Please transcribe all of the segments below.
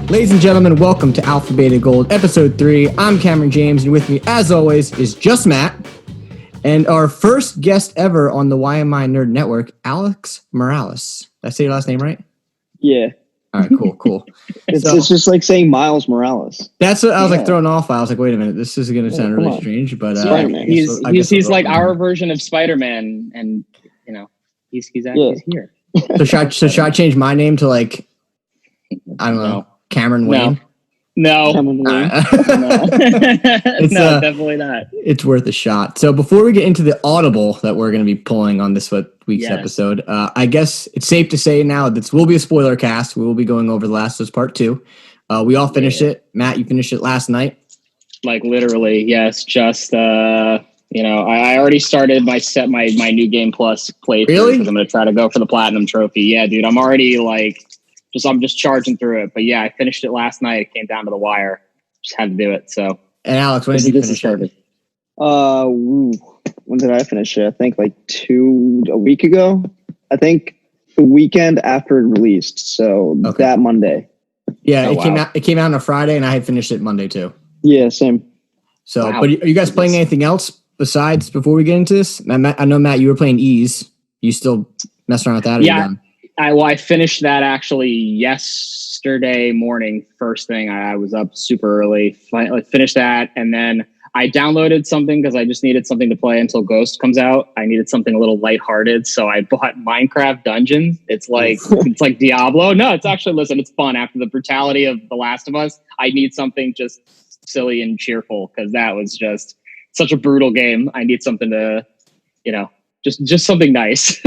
Ladies and gentlemen, welcome to Alpha Beta Gold, Episode 3. I'm Camryn James, and with me, as always, is just Matt. And our first guest ever on the Why Am I Nerd Network, Alex Moralas. Did I say your last name right? Yeah. All right, cool. It's just like saying Miles Morales. That's what I was like throwing off. I was like, wait a minute, this is going to sound really strange. But he's like our version of Spider-Man, and you know, he's actually here. So should I change my name to like, I don't know, Camryn Wayne? No, definitely not. It's worth a shot. So before we get into the audible that we're going to be pulling on this week's episode, I guess it's safe to say now this will be a spoiler cast. We will be going over The Last of Us Part 2. We all finished it. Matt, you finished it last night. Like literally, yes. Just I already started my new Game Plus playthrough. Really? Because I'm going to try to go for the Platinum Trophy. Yeah, dude, I'm already I'm just charging through it. But yeah, I finished it last night. It came down to the wire. Just had to do it. So. And Alex, when did you finish it? When did I finish it? I think like a week ago. I think the weekend after it released. So that Monday. Yeah, It came out on a Friday, and I had finished it Monday too. Yeah, same. So, But are you guys playing anything else besides before we get into this? I know Matt, you were playing Ease. You still messing around with that? Yeah. I finished that actually yesterday morning. First thing, I was up super early. Finished that, and then I downloaded something because I just needed something to play until Ghost comes out. I needed something a little lighthearted, so I bought Minecraft Dungeons. It's like Diablo. No, it's actually it's fun. After the brutality of The Last of Us, I need something just silly and cheerful because that was just such a brutal game. I need something to, just something nice.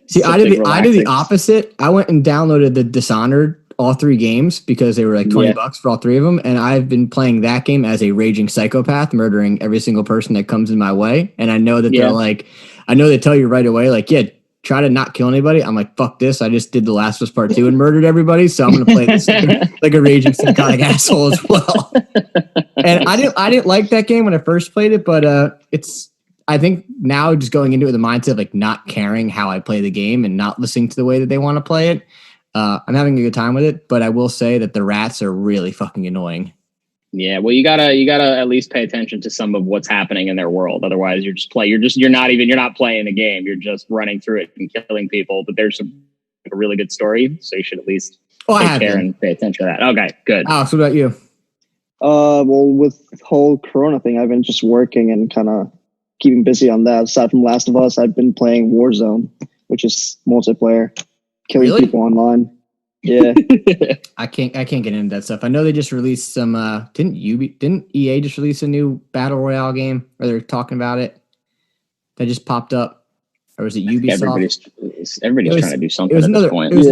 See, I did the opposite. I went and downloaded the Dishonored, all 3 games, because they were like $20 for all 3 of them. And I've been playing that game as a raging psychopath, murdering every single person that comes in my way. And I know that they're like, I know they tell you right away, like, yeah, try to not kill anybody. I'm like, fuck this. I just did The Last of Us Part 2 and murdered everybody. So I'm going to play this like a raging psychotic asshole as well. And I didn't like that game when I first played it, but I think now just going into it with the mindset of like not caring how I play the game and not listening to the way that they want to play it. I'm having a good time with it, but I will say that the rats are really fucking annoying. Yeah, well, you gotta at least pay attention to some of what's happening in their world. Otherwise, you're not playing the game. You're just running through it and killing people. But there's a really good story, so you should at least take care and pay attention to that. Okay, good. Alex, what about you? Well, with the whole Corona thing, I've been just working and kind of keeping busy on that. Aside from Last of Us, I've been playing Warzone, which is multiplayer, killing people online. Yeah. I can't get into that stuff. I know they just released some didn't EA just release a new battle royale game, or they're talking about it? That just popped up. Or was it Ubisoft? Everybody's trying to do something at this point. It was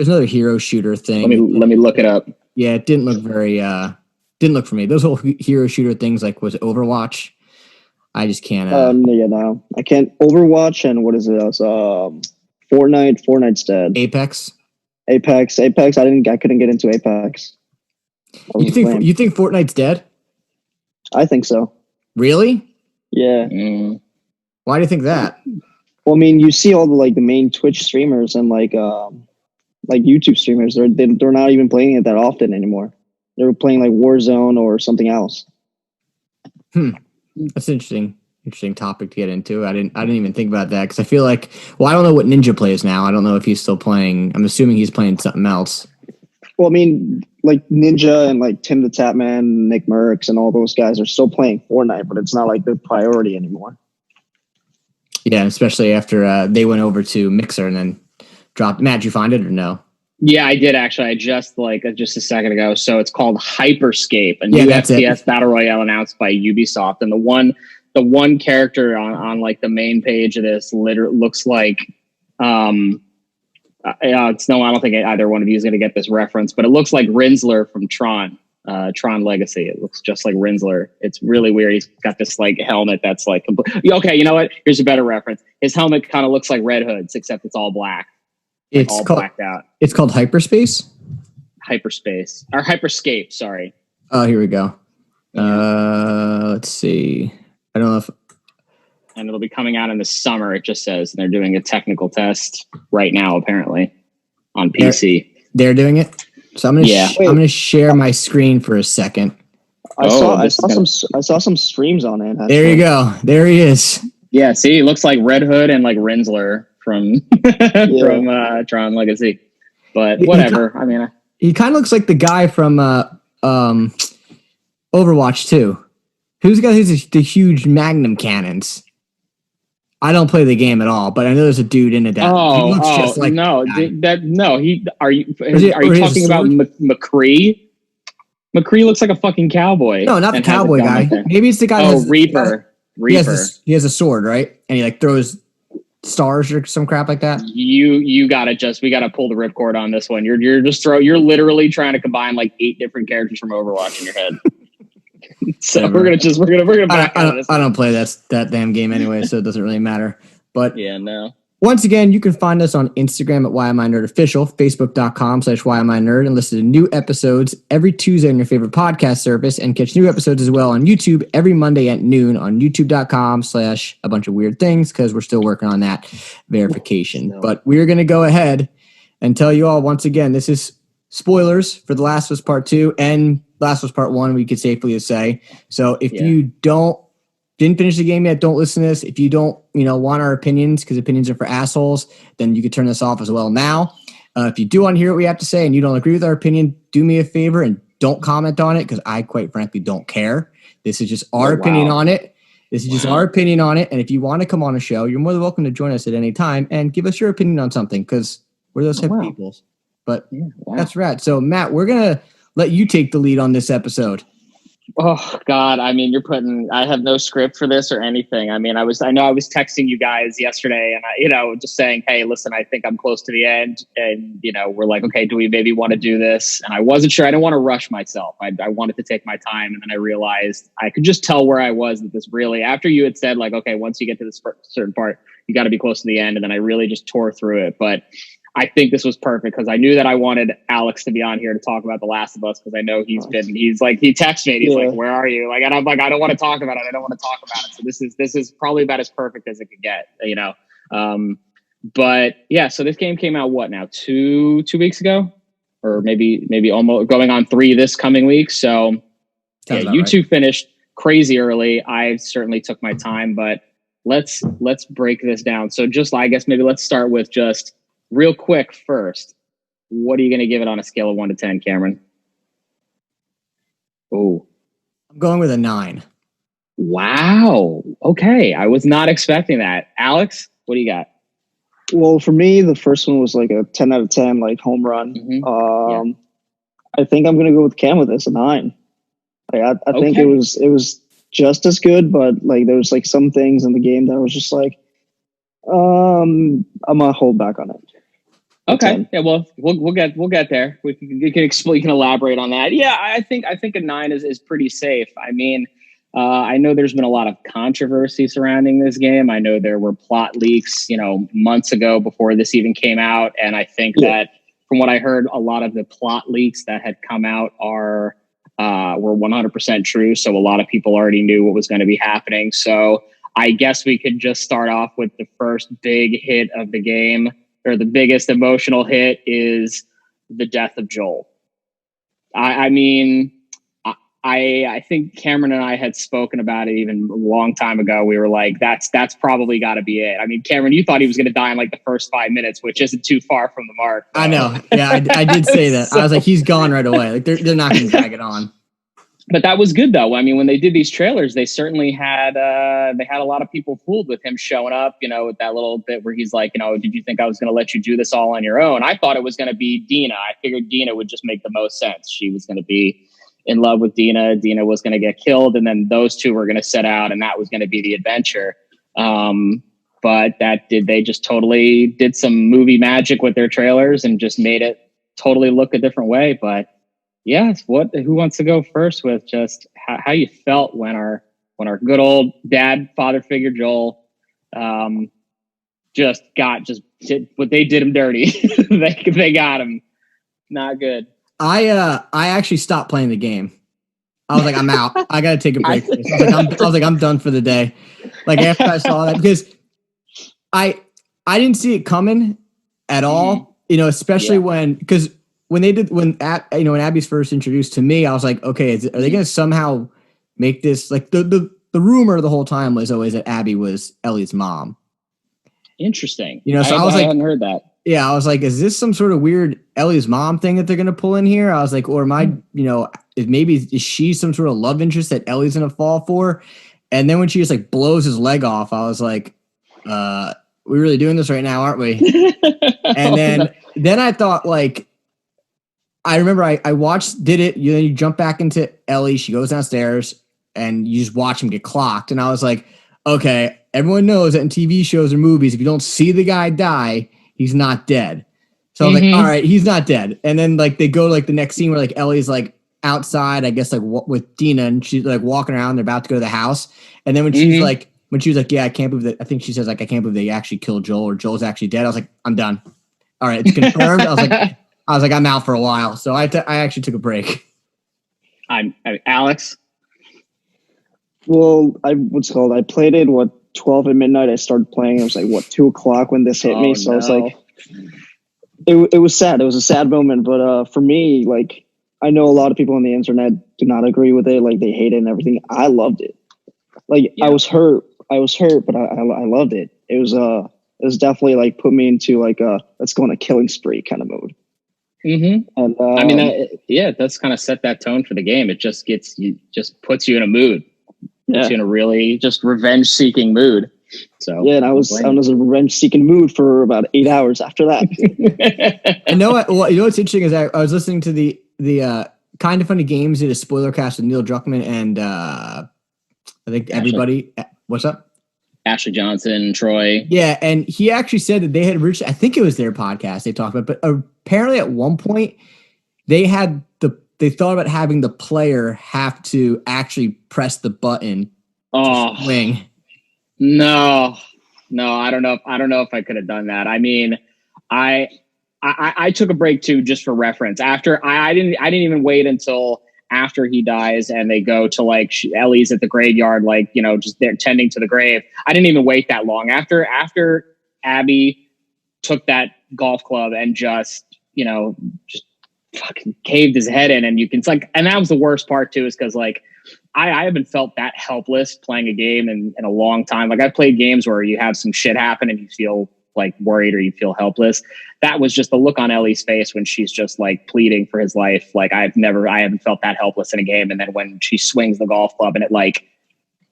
another hero shooter thing. Let me look it up. Yeah, it didn't look didn't look for me. Those whole hero shooter things, like, was it Overwatch? I just can't. No, I can't. Overwatch and what is it? Fortnite. Fortnite's dead. Apex. I couldn't get into Apex. You think Fortnite's dead? I think so. Really? Yeah. Why do you think that? Well, I mean, you see all the main Twitch streamers and like YouTube streamers. They're not even playing it that often anymore. They're playing like Warzone or something else. That's interesting topic to get into. I didn't even think about that because I feel like, I don't know what Ninja plays now. I don't know if he's still playing. I'm assuming he's playing something else. Well, I mean, like Ninja and like Tim the Tatman, Nick Merckx, and all those guys are still playing Fortnite, but it's not like their priority anymore. Yeah, especially after they went over to Mixer and then dropped. Matt, did you find it or no? Yeah, I did actually. I just a second ago. So it's called Hyperscape, a new FPS battle royale announced by Ubisoft. And the one character on like the main page of this looks like I don't think either one of you is going to get this reference, but it looks like Rinsler from Tron Legacy. It looks just like Rinsler. It's really weird. He's got this like helmet that's like okay. You know what? Here's a better reference. His helmet kind of looks like Red Hood's, except it's all black. It's all blacked out. It's called Hyperspace. Or Hyperscape. Sorry. Oh, here we go. Let's see. I don't know if. And it'll be coming out in the summer. It just says, and they're doing a technical test right now, apparently, on PC. They're doing it. So I'm gonna share my screen for a second. I saw some streams on it. There you go. There he is. Yeah, see, he looks like Red Hood and like Rinsler from from Tron Legacy. But whatever. He kind of looks like the guy from Overwatch 2. Who's got the huge magnum cannons? I don't play the game at all, but I know there's a dude in it that he looks just like Are you talking about McCree? McCree looks like a fucking cowboy. No, not the cowboy guy. Maybe it's the guy. Oh, Reaper. Reaper. He has a sword, right? And he like throws stars or some crap like that. We gotta pull the ripcord on this one. You're literally trying to combine like 8 different characters from Overwatch in your head. So we're gonna back out of this. I don't play that damn game anyway, so it doesn't really matter. But yeah, no. Once again, you can find us on Instagram at YMINerdOfficial, Facebook.com/YMINerd, and listen to new episodes every Tuesday on your favorite podcast service, and catch new episodes as well on YouTube every Monday at noon on YouTube.com/a bunch of weird things, because we're still working on that verification. But we're going to go ahead and tell you all once again, this is spoilers for The Last of Us Part 2 and Last of Us Part 1, we could safely say. So if you didn't finish the game yet, don't listen to this. If you don't, want our opinions, because opinions are for assholes, then you could turn this off as well now. If you do want to hear what we have to say and you don't agree with our opinion, do me a favor and don't comment on it, because I quite frankly don't care. This is just our opinion on it. This is just our opinion on it. And if you want to come on a show, you're more than welcome to join us at any time and give us your opinion on something, because we're those type of people. But that's rad. So Matt, we're going to let you take the lead on this episode. Oh God. I have no script for this or anything. I know I was texting you guys yesterday and I just saying, hey, listen, I think I'm close to the end. And, we're like, okay, do we maybe want to do this? And I wasn't sure. I didn't want to rush myself. I wanted to take my time. And then I realized I could just tell where I was that this really, after you had said like, okay, once you get to this certain part, you got to be close to the end. And then I really just tore through it. But I think this was perfect because I knew that I wanted Alex to be on here to talk about The Last of Us, because I know he texts me and he's like, where are you? Like, and I'm like, I don't want to talk about it. I don't want to talk about it. So this is probably about as perfect as it could get, but yeah, so this game came out now, 2 weeks ago, or maybe almost going on 3 this coming week. So you two finished crazy early. I certainly took my time, but let's break this down. So just, I guess maybe let's start with just real quick first. What are you going to give it on a scale of 1 to 10, Camryn? Oh, I'm going with a 9. Wow. Okay. I was not expecting that. Alex, what do you got? Well, for me, the first one was like a 10 out of 10, like home run. Mm-hmm. I think I'm going to go with Cam with this, a 9. Like, I think it was just as good, but like there was like some things in the game that was just like, I'm gonna hold back on it. Okay. Yeah. Well, we'll get there. You can elaborate on that. Yeah. I think a 9 is pretty safe. I know there's been a lot of controversy surrounding this game. I know there were plot leaks, months ago before this even came out. And I think that from what I heard, a lot of the plot leaks that had come out were 100% true. So a lot of people already knew what was going to be happening. So I guess we could just start off with the first big hit of the game, or the biggest emotional hit is the death of Joel. I think Camryn and I had spoken about it even a long time ago. We were like, that's probably got to be it. I mean, Camryn, you thought he was going to die in like the first 5 minutes, which isn't too far from the mark. I know. Yeah, I did say that. So, I was like, he's gone right away. Like they're not going to drag it on. But that was good, though. I mean, when they did these trailers, they certainly had a lot of people fooled with him showing up, with that little bit where he's like, did you think I was going to let you do this all on your own? I thought it was going to be Dina. I figured Dina would just make the most sense. She was going to be in love with Dina. Dina was going to get killed, and then those two were going to set out, and that was going to be the adventure. But they just totally did some movie magic with their trailers and just made it totally look a different way. But yes, who wants to go first with just how you felt when our good old father figure Joel did what they did him dirty. they got him. Not good. I actually stopped playing the game. I was like, I'm out. I got to take a break. I was like, I'm done for the day. Like after I saw that, because I didn't see it coming at all, especially when when Abby's first introduced to me, I was like, okay, are they going to somehow make this like the rumor the whole time was always that Abby was Ellie's mom. Interesting. So I was I like, hadn't heard that. Yeah, I was like, is this some sort of weird Ellie's mom thing that they're going to pull in here? I was like, or am I, is she some sort of love interest that Ellie's going to fall for? And then when she just like blows his leg off, I was like, we're really doing this right now, aren't we? And then I thought like, I remember I did it. You jump back into Ellie. She goes downstairs and you just watch him get clocked. And I was like, okay, everyone knows that in TV shows or movies, if you don't see the guy die, he's not dead. So I was like, all right, he's not dead. And then like they go like the next scene where like Ellie's like outside, I guess like with Dina, and she's like walking around. They're about to go to the house. And then when she was like, yeah, I can't believe that. I think she says like, I can't believe they actually killed Joel or Joel's actually dead. I was like, I'm done. All right, it's confirmed. I was like, I'm out for a while. So I actually took a break. I'm Alex. Well, I played it 12 at midnight. I started playing. It was like 2:00 when this hit me. So I was like, it was sad. It was a sad moment. But for me, like, I know a lot of people on the internet do not agree with it. Like they hate it and everything. I loved it. Like I was hurt, but I loved it. It was definitely like put me into like let's go on a killing spree kind of mode. And I mean, it does kind of set that tone for the game. It just puts you in a mood. Puts you in a really just revenge seeking mood. So yeah, and I was in a revenge seeking mood for about 8 hours after that. And what's interesting is I was listening to the Kind of Funny Games did a Spoilercast with Neil Druckmann and I think everybody. What's up? Ashley Johnson, Troy. Yeah, and he actually said that they had reached. I think it was their podcast they talked about, but apparently at one point they thought about having the player have to actually press the button to swing. No, I don't know if I could have done that. I mean, I took a break too, just for reference. After I didn't even wait until after he dies and they go to like Ellie's at the graveyard, like, just they're tending to the grave. I didn't even wait that long after Abby took that golf club and just fucking caved his head in, and you can and that was the worst part too, is because like I haven't felt that helpless playing a game in a long time. Like I've played games where you have some shit happen and you feel like worried or you feel helpless. That was just the look on Ellie's face when she's just like pleading for his life. Like I haven't felt that helpless in a game. And then when she swings the golf club and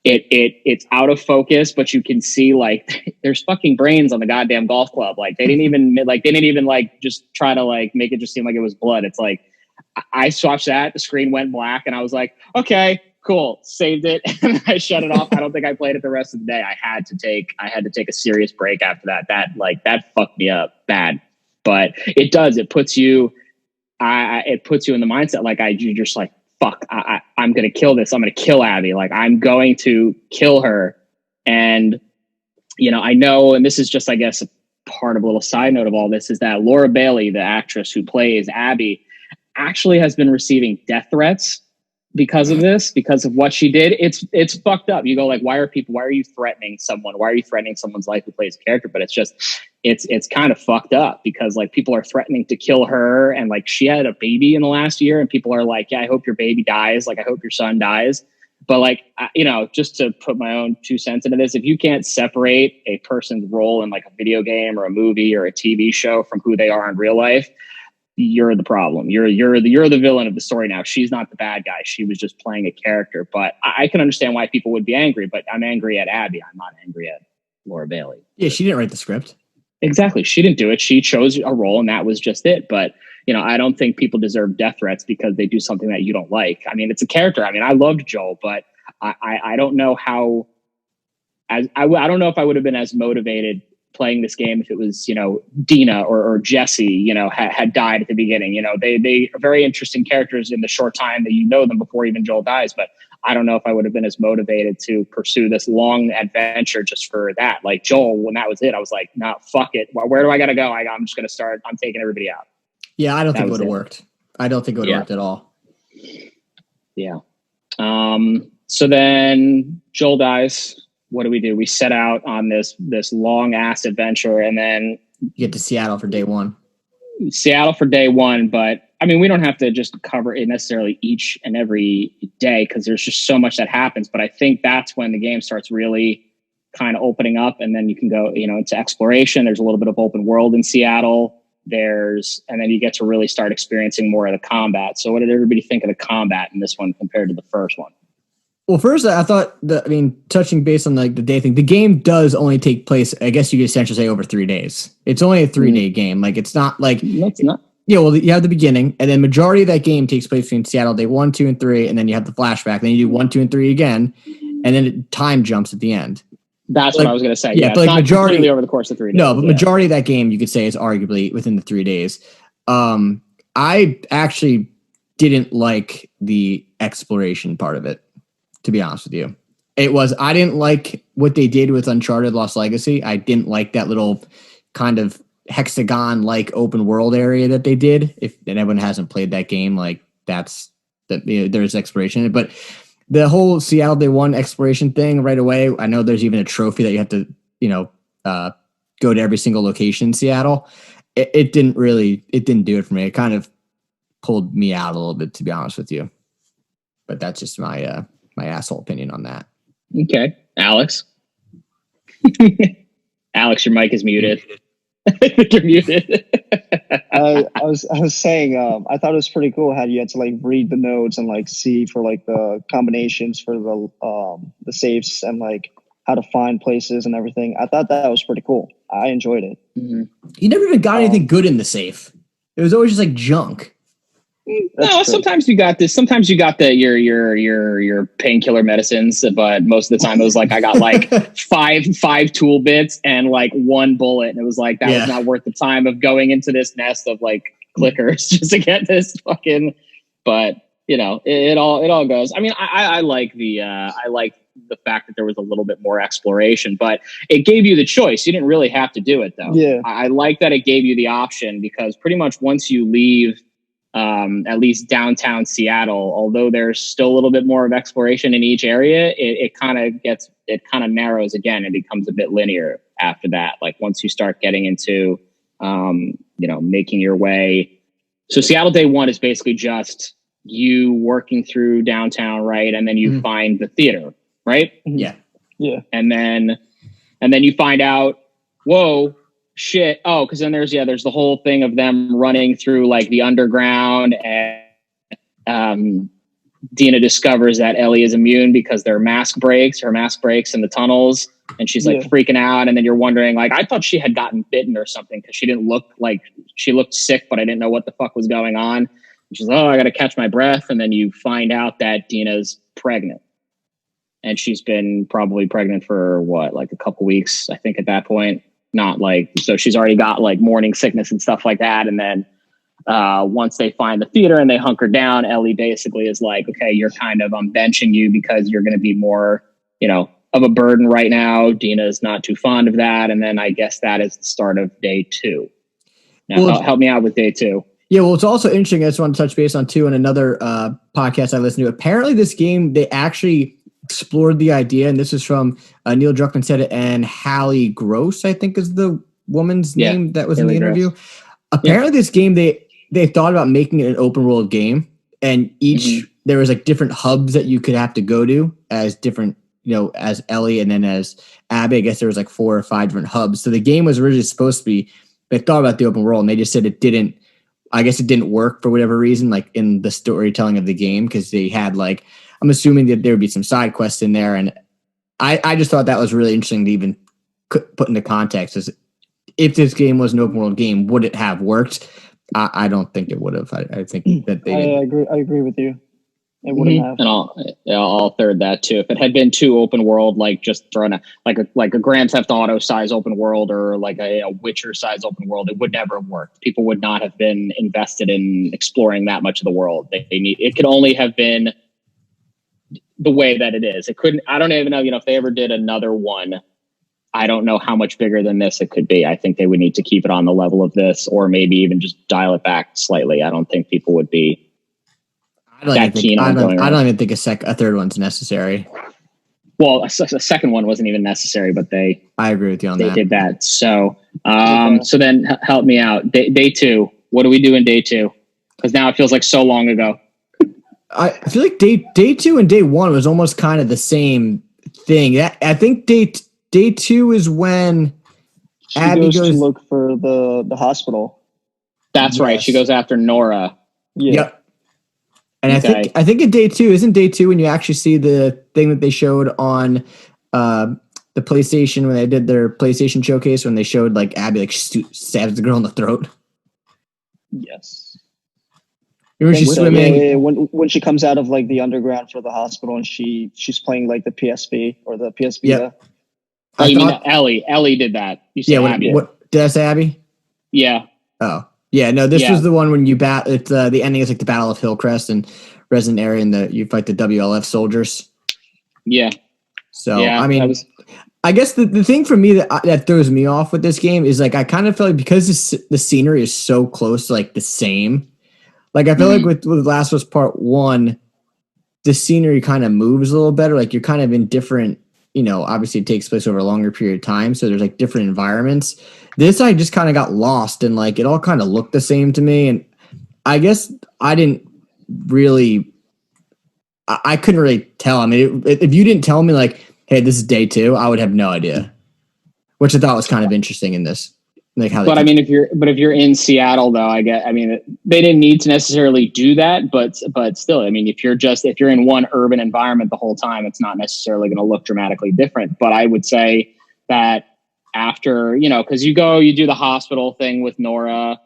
it's out of focus, but you can see like there's fucking brains on the goddamn golf club. Like they didn't even just try to like make it just seem like it was blood. It's like I watched that, the screen went black, and I was like, okay, cool, saved it, and I shut it off. I don't think I played it the rest of the day. I had to take a serious break after that. That fucked me up bad. But it does. It puts you in the mindset like you're just like, fuck, I'm gonna kill this. I'm gonna kill Abby. Like I'm going to kill her. And I know, and this is just, I guess, a part of a little side note of all this, is that Laura Bailey, the actress who plays Abby, actually has been receiving death threats because of this, because of what she did. It's fucked up. You go like, why are you threatening someone? Why are you threatening someone's life who plays a character? But it's kind of fucked up because like people are threatening to kill her, and like she had a baby in the last year and people are like, yeah, I hope your baby dies. Like, I hope your son dies. But like, just to put my own 2 cents into this, if you can't separate a person's role in like a video game or a movie or a TV show from who they are in real life, you're the problem. You're the villain of the story now. She's not the bad guy. She was just playing a character. But I can understand why people would be angry, but I'm angry at Abby. I'm not angry at Laura Bailey. Yeah, she didn't write the script. Exactly. She didn't do it. She chose a role and that was just it. But, I don't think people deserve death threats because they do something that you don't like. I mean, it's a character. I mean, I loved Joel, but I don't know how, I don't know if I would have been as motivated playing this game if it was, Dina or Jesse, had died at the beginning. They are very interesting characters in the short time that you know them before even Joel dies. But I don't know if I would have been as motivated to pursue this long adventure just for that. Like Joel, when that was it, I was like, nah, fuck it. Where do I got to go? I'm just going to start. I'm taking everybody out. Yeah, I don't think it would have worked. I don't think it would have worked at all. Yeah. So then Joel dies. What do? We set out on this long ass adventure, and then you get to Seattle for day one. But I mean, we don't have to just cover it necessarily each and every day because there's just so much that happens. But I think that's when the game starts really kind of opening up, and then you can go, into exploration. There's a little bit of open world in Seattle. And then you get to really start experiencing more of the combat. So what did everybody think of the combat in this one compared to the first one? Well, first, I thought touching base on like the day thing, the game does only take place, I guess you could essentially say, over 3 days. It's only a 3-day game. Like, it's not like... No, it's not. Yeah, well, you have the beginning, and then majority of that game takes place between Seattle day 1, 2, and 3, and then you have the flashback. Then you do 1, 2, and 3 again, and then time jumps at the end. That's what I was going to say. Yeah, but it's like not majority completely over the course of 3 days. No, but majority of that game you could say is arguably within the 3 days. I actually didn't like the exploration part of it, to be honest with you. I didn't like what they did with Uncharted Lost Legacy. I didn't like that little kind of hexagon-like open world area that they did. If anyone hasn't played that game, like there's exploration. But the whole Seattle Day 1 exploration thing right away, I know there's even a trophy that you have to, go to every single location in Seattle. It didn't do it for me. It kind of pulled me out a little bit, to be honest with you. But that's just my asshole opinion on that. Okay. Alex? Alex, your mic is muted. You're muted. I was saying, I thought it was pretty cool how you had to like read the notes and like see for like the combinations for the safes and like how to find places and everything. I thought that was pretty cool. I enjoyed it. Mm-hmm. You never even got anything good in the safe. It was always just like junk. No, sometimes you got this. Sometimes you got your painkiller medicines, but most of the time it was like I got like five tool bits and like 1 bullet, and it was like that was not worth the time of going into this nest of like clickers just to get this fucking. But it all goes. I mean, I like the fact that there was a little bit more exploration, but it gave you the choice. You didn't really have to do it though. Yeah, I like that it gave you the option because pretty much once you leave. At least downtown Seattle, although there's still a little bit more of exploration in each area, it kind of narrows again and becomes a bit linear after that. Like once you start getting into, making your way. So Seattle Day 1 is basically just you working through downtown, right? And then you find the theater, right? Yeah. Yeah. And then you find out, whoa, shit. Oh, because then there's the whole thing of them running through like the underground, and Dina discovers that Ellie is immune because her mask breaks in the tunnels, and she's like freaking out. And then you're wondering, like, I thought she had gotten bitten or something because she didn't look like she looked sick, but I didn't know what the fuck was going on. And she's like, oh, I gotta catch my breath. And then you find out that Dina's pregnant, and she's been probably pregnant for what, like a couple weeks, I think, at that point. Not like, so she's already got like morning sickness and stuff like that. And then once they find the theater and they hunker down, Ellie basically is like, okay, you're kind of, I'm benching you because you're going to be more, of a burden right now. Dina's not too fond of that. And then I guess that is the start of day 2. Now, help me out with day 2. Yeah, well, it's also interesting. I just want to touch base on too. In another podcast I listened to, apparently this game, they actually explored the idea, and this is from Neil Druckmann said it, and Hallie Gross, I think is the woman's name that was in the interview. Gross. Apparently this game, they thought about making it an open world game, and each there was like different hubs that you could have to go to as different, as Ellie, and then as Abby. I guess there was like 4 or 5 different hubs. So the game was originally supposed to be, they thought about the open world, and they just said it didn't work for whatever reason, like in the storytelling of the game, because they had like, I'm assuming that there would be some side quests in there. And I just thought that was really interesting to even put into context. Is if this game was an open world game, would it have worked? I don't think it would have. I think that they I agree with you. It wouldn't have. And I'll third that too. If it had been too open world, like just throwing a Grand Theft Auto size open world or like a Witcher size open world, it would never have worked. People would not have been invested in exploring that much of the world. It could only have been the way that it is. It couldn't, I don't even know, if they ever did another one, I don't know how much bigger than this it could be. I think they would need to keep it on the level of this, or maybe even just dial it back slightly. I don't think people would be keen on going around. I don't even think a third one's necessary. Well, a second one wasn't even necessary, but I agree with you on that. They did that. So, so then help me out. Day 2. What do we do in day 2? Because now it feels like so long ago. I feel like day 2 and day 1 was almost kind of the same thing. I think day 2 is when She Abby goes to look for the hospital. That's right. She goes after Nora. Yeah. Yep. And Okay. I think in day 2, isn't day 2 when you actually see the thing that they showed on the PlayStation when they did their PlayStation showcase when they showed like Abby like stabs the girl in the throat. Yes. Remember she's swimming. Yeah. When she comes out of like the underground for the hospital and she's playing like the PSP or the PSP. Yep. Oh, you mean Ellie? Ellie did that. You said Abby. What did I say, Abby? Yeah. Oh, yeah. No, this was the one when you it's the ending is like the Battle of Hillcrest and Resident Area, and you fight the WLF soldiers. Yeah. So I mean, I guess the thing for me that throws me off with this game is like I kind of feel like because the scenery is so close to like the same. Like I feel like with Last of Us Part 1, the scenery kind of moves a little better. Like you're kind of in different, obviously it takes place over a longer period of time. So there's like different environments. This, I just kind of got lost and like it all kind of looked the same to me. And I guess I didn't really, I couldn't really tell. I mean, if you didn't tell me like, hey, this is day 2, I would have no idea, which I thought was kind of interesting in this. Like how if you're in Seattle though, they didn't need to necessarily do that, but still, I mean, if you're in one urban environment the whole time, it's not necessarily going to look dramatically different. But I would say that after, because you do the hospital thing with Nora,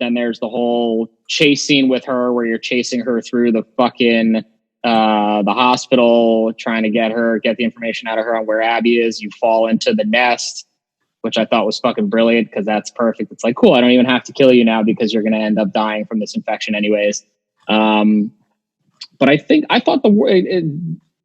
then there's the whole chase scene with her where you're chasing her through the fucking the hospital, trying to get the information out of her on where Abby is. You fall into the nest, which I thought was fucking brilliant because that's perfect. It's like, cool, I don't even have to kill you now because you're going to end up dying from this infection anyways. But I thought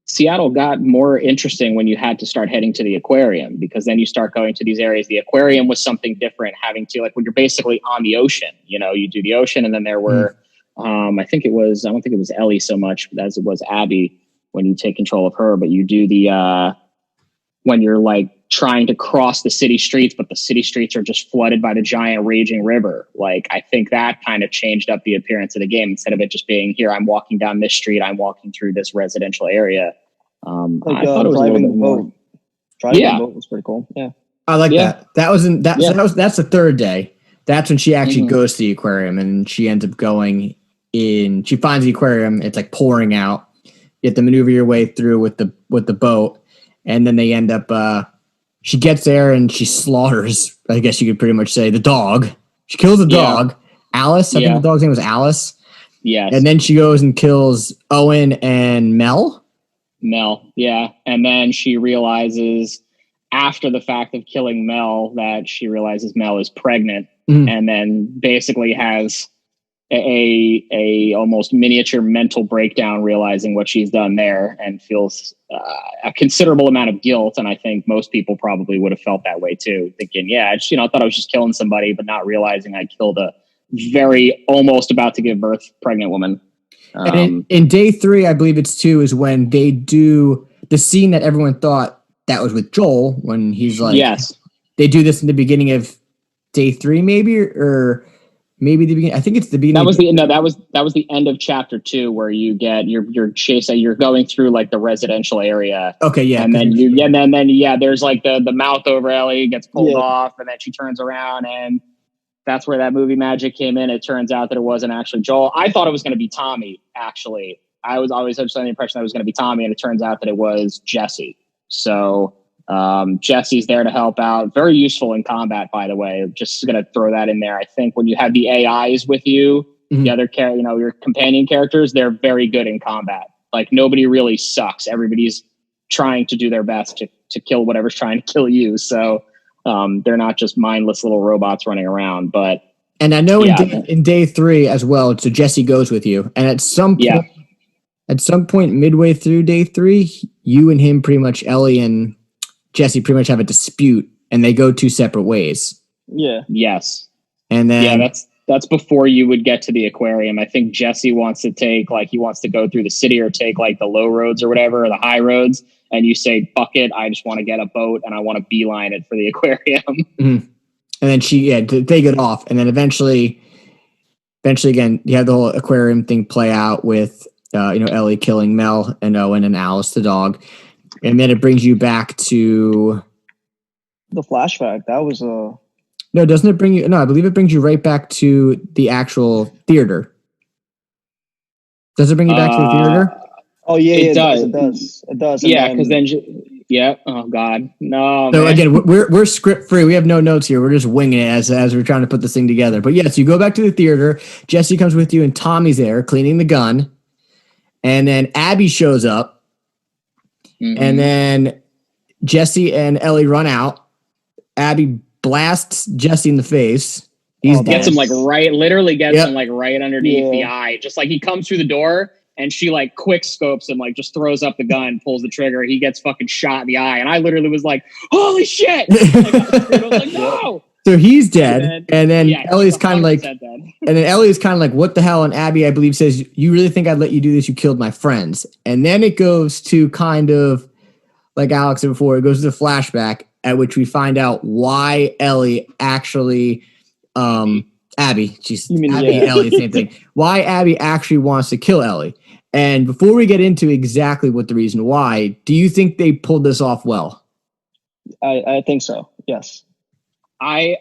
Seattle got more interesting when you had to start heading to the aquarium, because then you start going to these areas. The aquarium was something different, having to, like, when you're basically on the ocean, you do the ocean, and then there were, I don't think it was Ellie so much as it was Abby when you take control of her, but you do the, when you're like trying to cross the city streets, but the city streets are just flooded by the giant raging river. Like, I think that kind of changed up the appearance of the game. Instead of it just being, here, I'm walking down this street, I'm walking through this residential area. I thought it was driving a little bit more. Driving the boat was pretty cool. Yeah. I like that. That was that's the third day. That's when she actually goes to the aquarium, and she ends up going in. She finds the aquarium. It's like pouring out. You have to maneuver your way through with the boat. And then they end up, she gets there and she slaughters, I guess you could pretty much say, the dog. She kills the dog. Alice, I think the dog's name was Alice. Yes. And then she goes and kills Owen and Mel. Yeah. And then she realizes, after the fact of killing Mel, that she realizes Mel is pregnant, and then basically has a almost miniature mental breakdown, realizing what she's done there, and feels a considerable amount of guilt. And I think most people probably would have felt that way too, thinking, I thought I was just killing somebody, but not realizing I killed a very almost about to give birth pregnant woman. And in day 3, I believe it's 2, is when they do the scene that everyone thought that was with Joel, when he's like, yes, they do this in the beginning of day 3, maybe, or maybe the beginning. I think it's the beginning. That was the end of chapter 2, where you get your chase. You're going through like the residential area. Okay, yeah, and then there's like the mouth over Ellie gets pulled off, and then she turns around, and that's where that movie magic came in. It turns out that it wasn't actually Joel. I thought it was going to be Tommy. Actually, I was always under the impression that it was going to be Tommy, and it turns out that it was Jesse. So Jesse's there to help out. Very useful in combat, by the way. Just going to throw that in there. I think when you have the AIs with you, the other your companion characters, they're very good in combat. Like, nobody really sucks. Everybody's trying to do their best to kill whatever's trying to kill you. So they're not just mindless little robots running around. But and I know in day 3 as well, so Jesse goes with you, and at some point midway through day 3, you and him, pretty much Ellie and Jesse, pretty much have a dispute, and they go 2 separate ways. Yeah. Yes. And then that's before you would get to the aquarium. I think Jesse wants to go through the city, or take like the low roads or whatever, or the high roads. And you say, fuck it, I just want to get a boat and I want to beeline it for the aquarium. And then they get off. And then eventually eventually, again, you have the whole aquarium thing play out with, Ellie killing Mel and Owen and Alice the dog. And then it brings you back to the flashback. That was No, doesn't it bring you? No, I believe it brings you right back to the actual theater. Does it bring you back to the theater? Oh yeah, it does. It does. Yeah, because then oh god, no. So man. again, we're script free. We have no notes here. We're just winging it as we're trying to put this thing together. But yes, you go back to the theater. Jesse comes with you, and Tommy's there cleaning the gun, and then Abby shows up, and then Jesse and Ellie run out. Abby blasts Jesse in the face. He gets him literally gets him right underneath the eye. Just like he comes through the door and she like quick scopes him, like just throws up the gun, pulls the trigger. He gets fucking shot in the eye. And I literally was like, holy shit. I was like, no. So he's dead. And then Ellie's kind of like, dead. and then Ellie's kind of like, what the hell? And Abby, I believe, says, you really think I'd let you do this? You killed my friends. And then it goes to kind of like Alex said before, it goes to the flashback at which we find out why Ellie actually, Abby, Ellie, same thing. Why Abby actually wants to kill Ellie. And before we get into exactly what the reason why, do you think they pulled this off well? I think so. Yes. I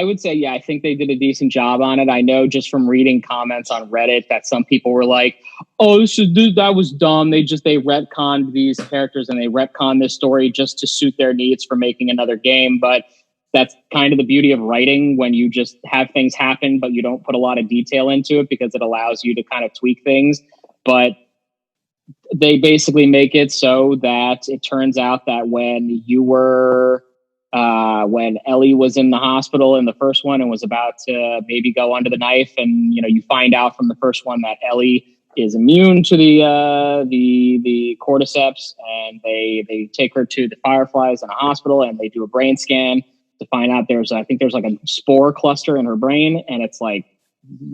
would say, yeah, I think they did a decent job on it. I know just from reading comments on Reddit that some people were like, oh, that was dumb. They retconned these characters and they retconned this story just to suit their needs for making another game. But that's kind of the beauty of writing when you just have things happen, but you don't put a lot of detail into it because it allows you to kind of tweak things. But they basically make it so that it turns out that when Ellie was in the hospital in the first one and was about to maybe go under the knife, and you find out from the first one that Ellie is immune to the cordyceps, and they take her to the Fireflies in a hospital and they do a brain scan to find out there's like a spore cluster in her brain, and it's like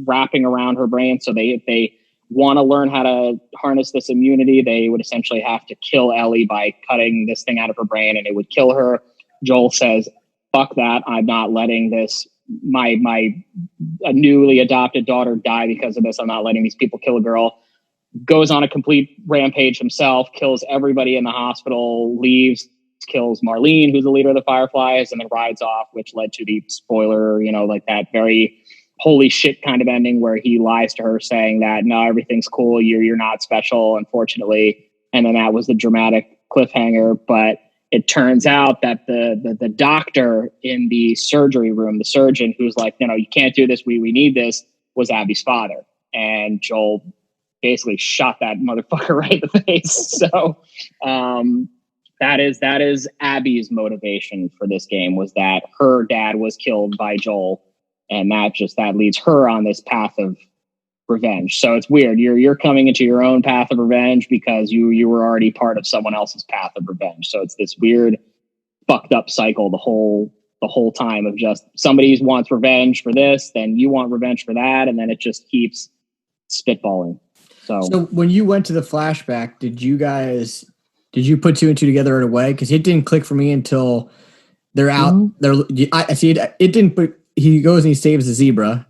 wrapping around her brain. So they want to learn how to harness this immunity. They would essentially have to kill Ellie by cutting this thing out of her brain, and it would kill her. Joel says, fuck that. I'm not letting this, my newly adopted daughter die because of this. I'm not letting these people kill a girl. Goes on a complete rampage himself, kills everybody in the hospital, leaves, kills Marlene, who's the leader of the Fireflies, and then rides off, which led to the spoiler, like that very holy shit kind of ending where he lies to her saying that, no, everything's cool. You're not special, unfortunately. And then that was the dramatic cliffhanger. But it turns out that the doctor in the surgery room, the surgeon who's like, you can't do this. We need this, was Abby's father. And Joel basically shot that motherfucker right in the face. So that is Abby's motivation for this game, was that her dad was killed by Joel. And that leads her on this path of revenge. So it's weird. You're coming into your own path of revenge because you were already part of someone else's path of revenge. So it's this weird fucked up cycle the whole time of just somebody wants revenge for this, then you want revenge for that, and then it just keeps spitballing. So when you went to the flashback, did you put two and two together right away? Because it didn't click for me until they're out. I see it. It didn't. But he goes and he saves the zebra.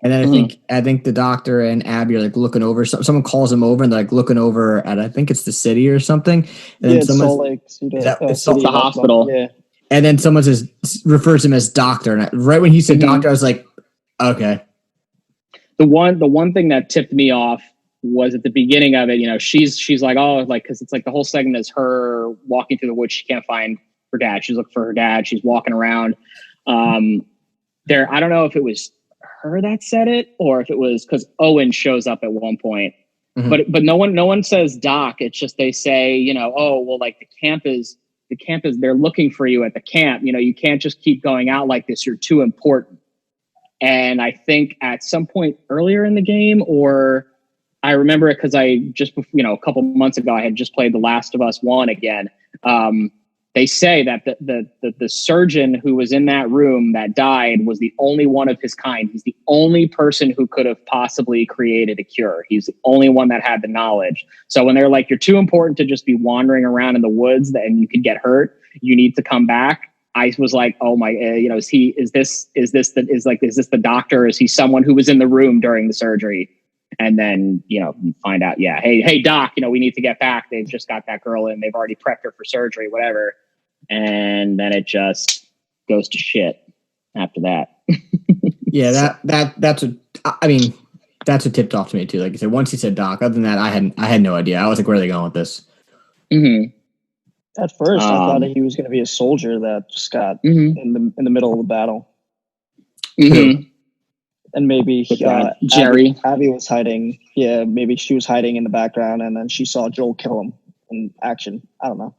And then I think the doctor and Abby are like looking over. Someone calls him over and they're like looking over at, I think it's the city or something. And then Salt Lake. It's the hospital. Yeah. And then someone refers him as doctor. And right when he said doctor, I was like, okay. The one thing that tipped me off was at the beginning of it. She's like, oh, like, because it's like the whole segment is her walking through the woods. She can't find her dad. She's looking for her dad. She's walking around. I don't know if it was her that said it or if it was because Owen shows up at one point, but no one says Doc. It's just they say, oh, well, like the camp is they're looking for you at the camp. You can't just keep going out like this. You're too important. And I think at some point earlier in the game, or I remember it because I just, a couple months ago, I had just played The Last of Us 1 again. They say that the surgeon who was in that room that died was the only one of his kind. He's the only person who could have possibly created a cure. He's the only one that had the knowledge. So when they're like, you're too important to just be wandering around in the woods and you could get hurt, you need to come back. I was like, oh my, is this the doctor? Is he someone who was in the room during the surgery? And then, you find out, yeah, hey, doc, we need to get back. They've just got that girl in. They've already prepped her for surgery, whatever. And then it just goes to shit after that. Yeah, that's what tipped off to me too. Like I said, once he said doc, other than that, I had no idea. I was like, where are they going with this? Mm-hmm. At first, I thought that he was going to be a soldier that just got in the middle of the battle. Mm-hmm. And maybe Jerry Abby was hiding. Yeah, maybe she was hiding in the background, and then she saw Joel kill him in action. I don't know.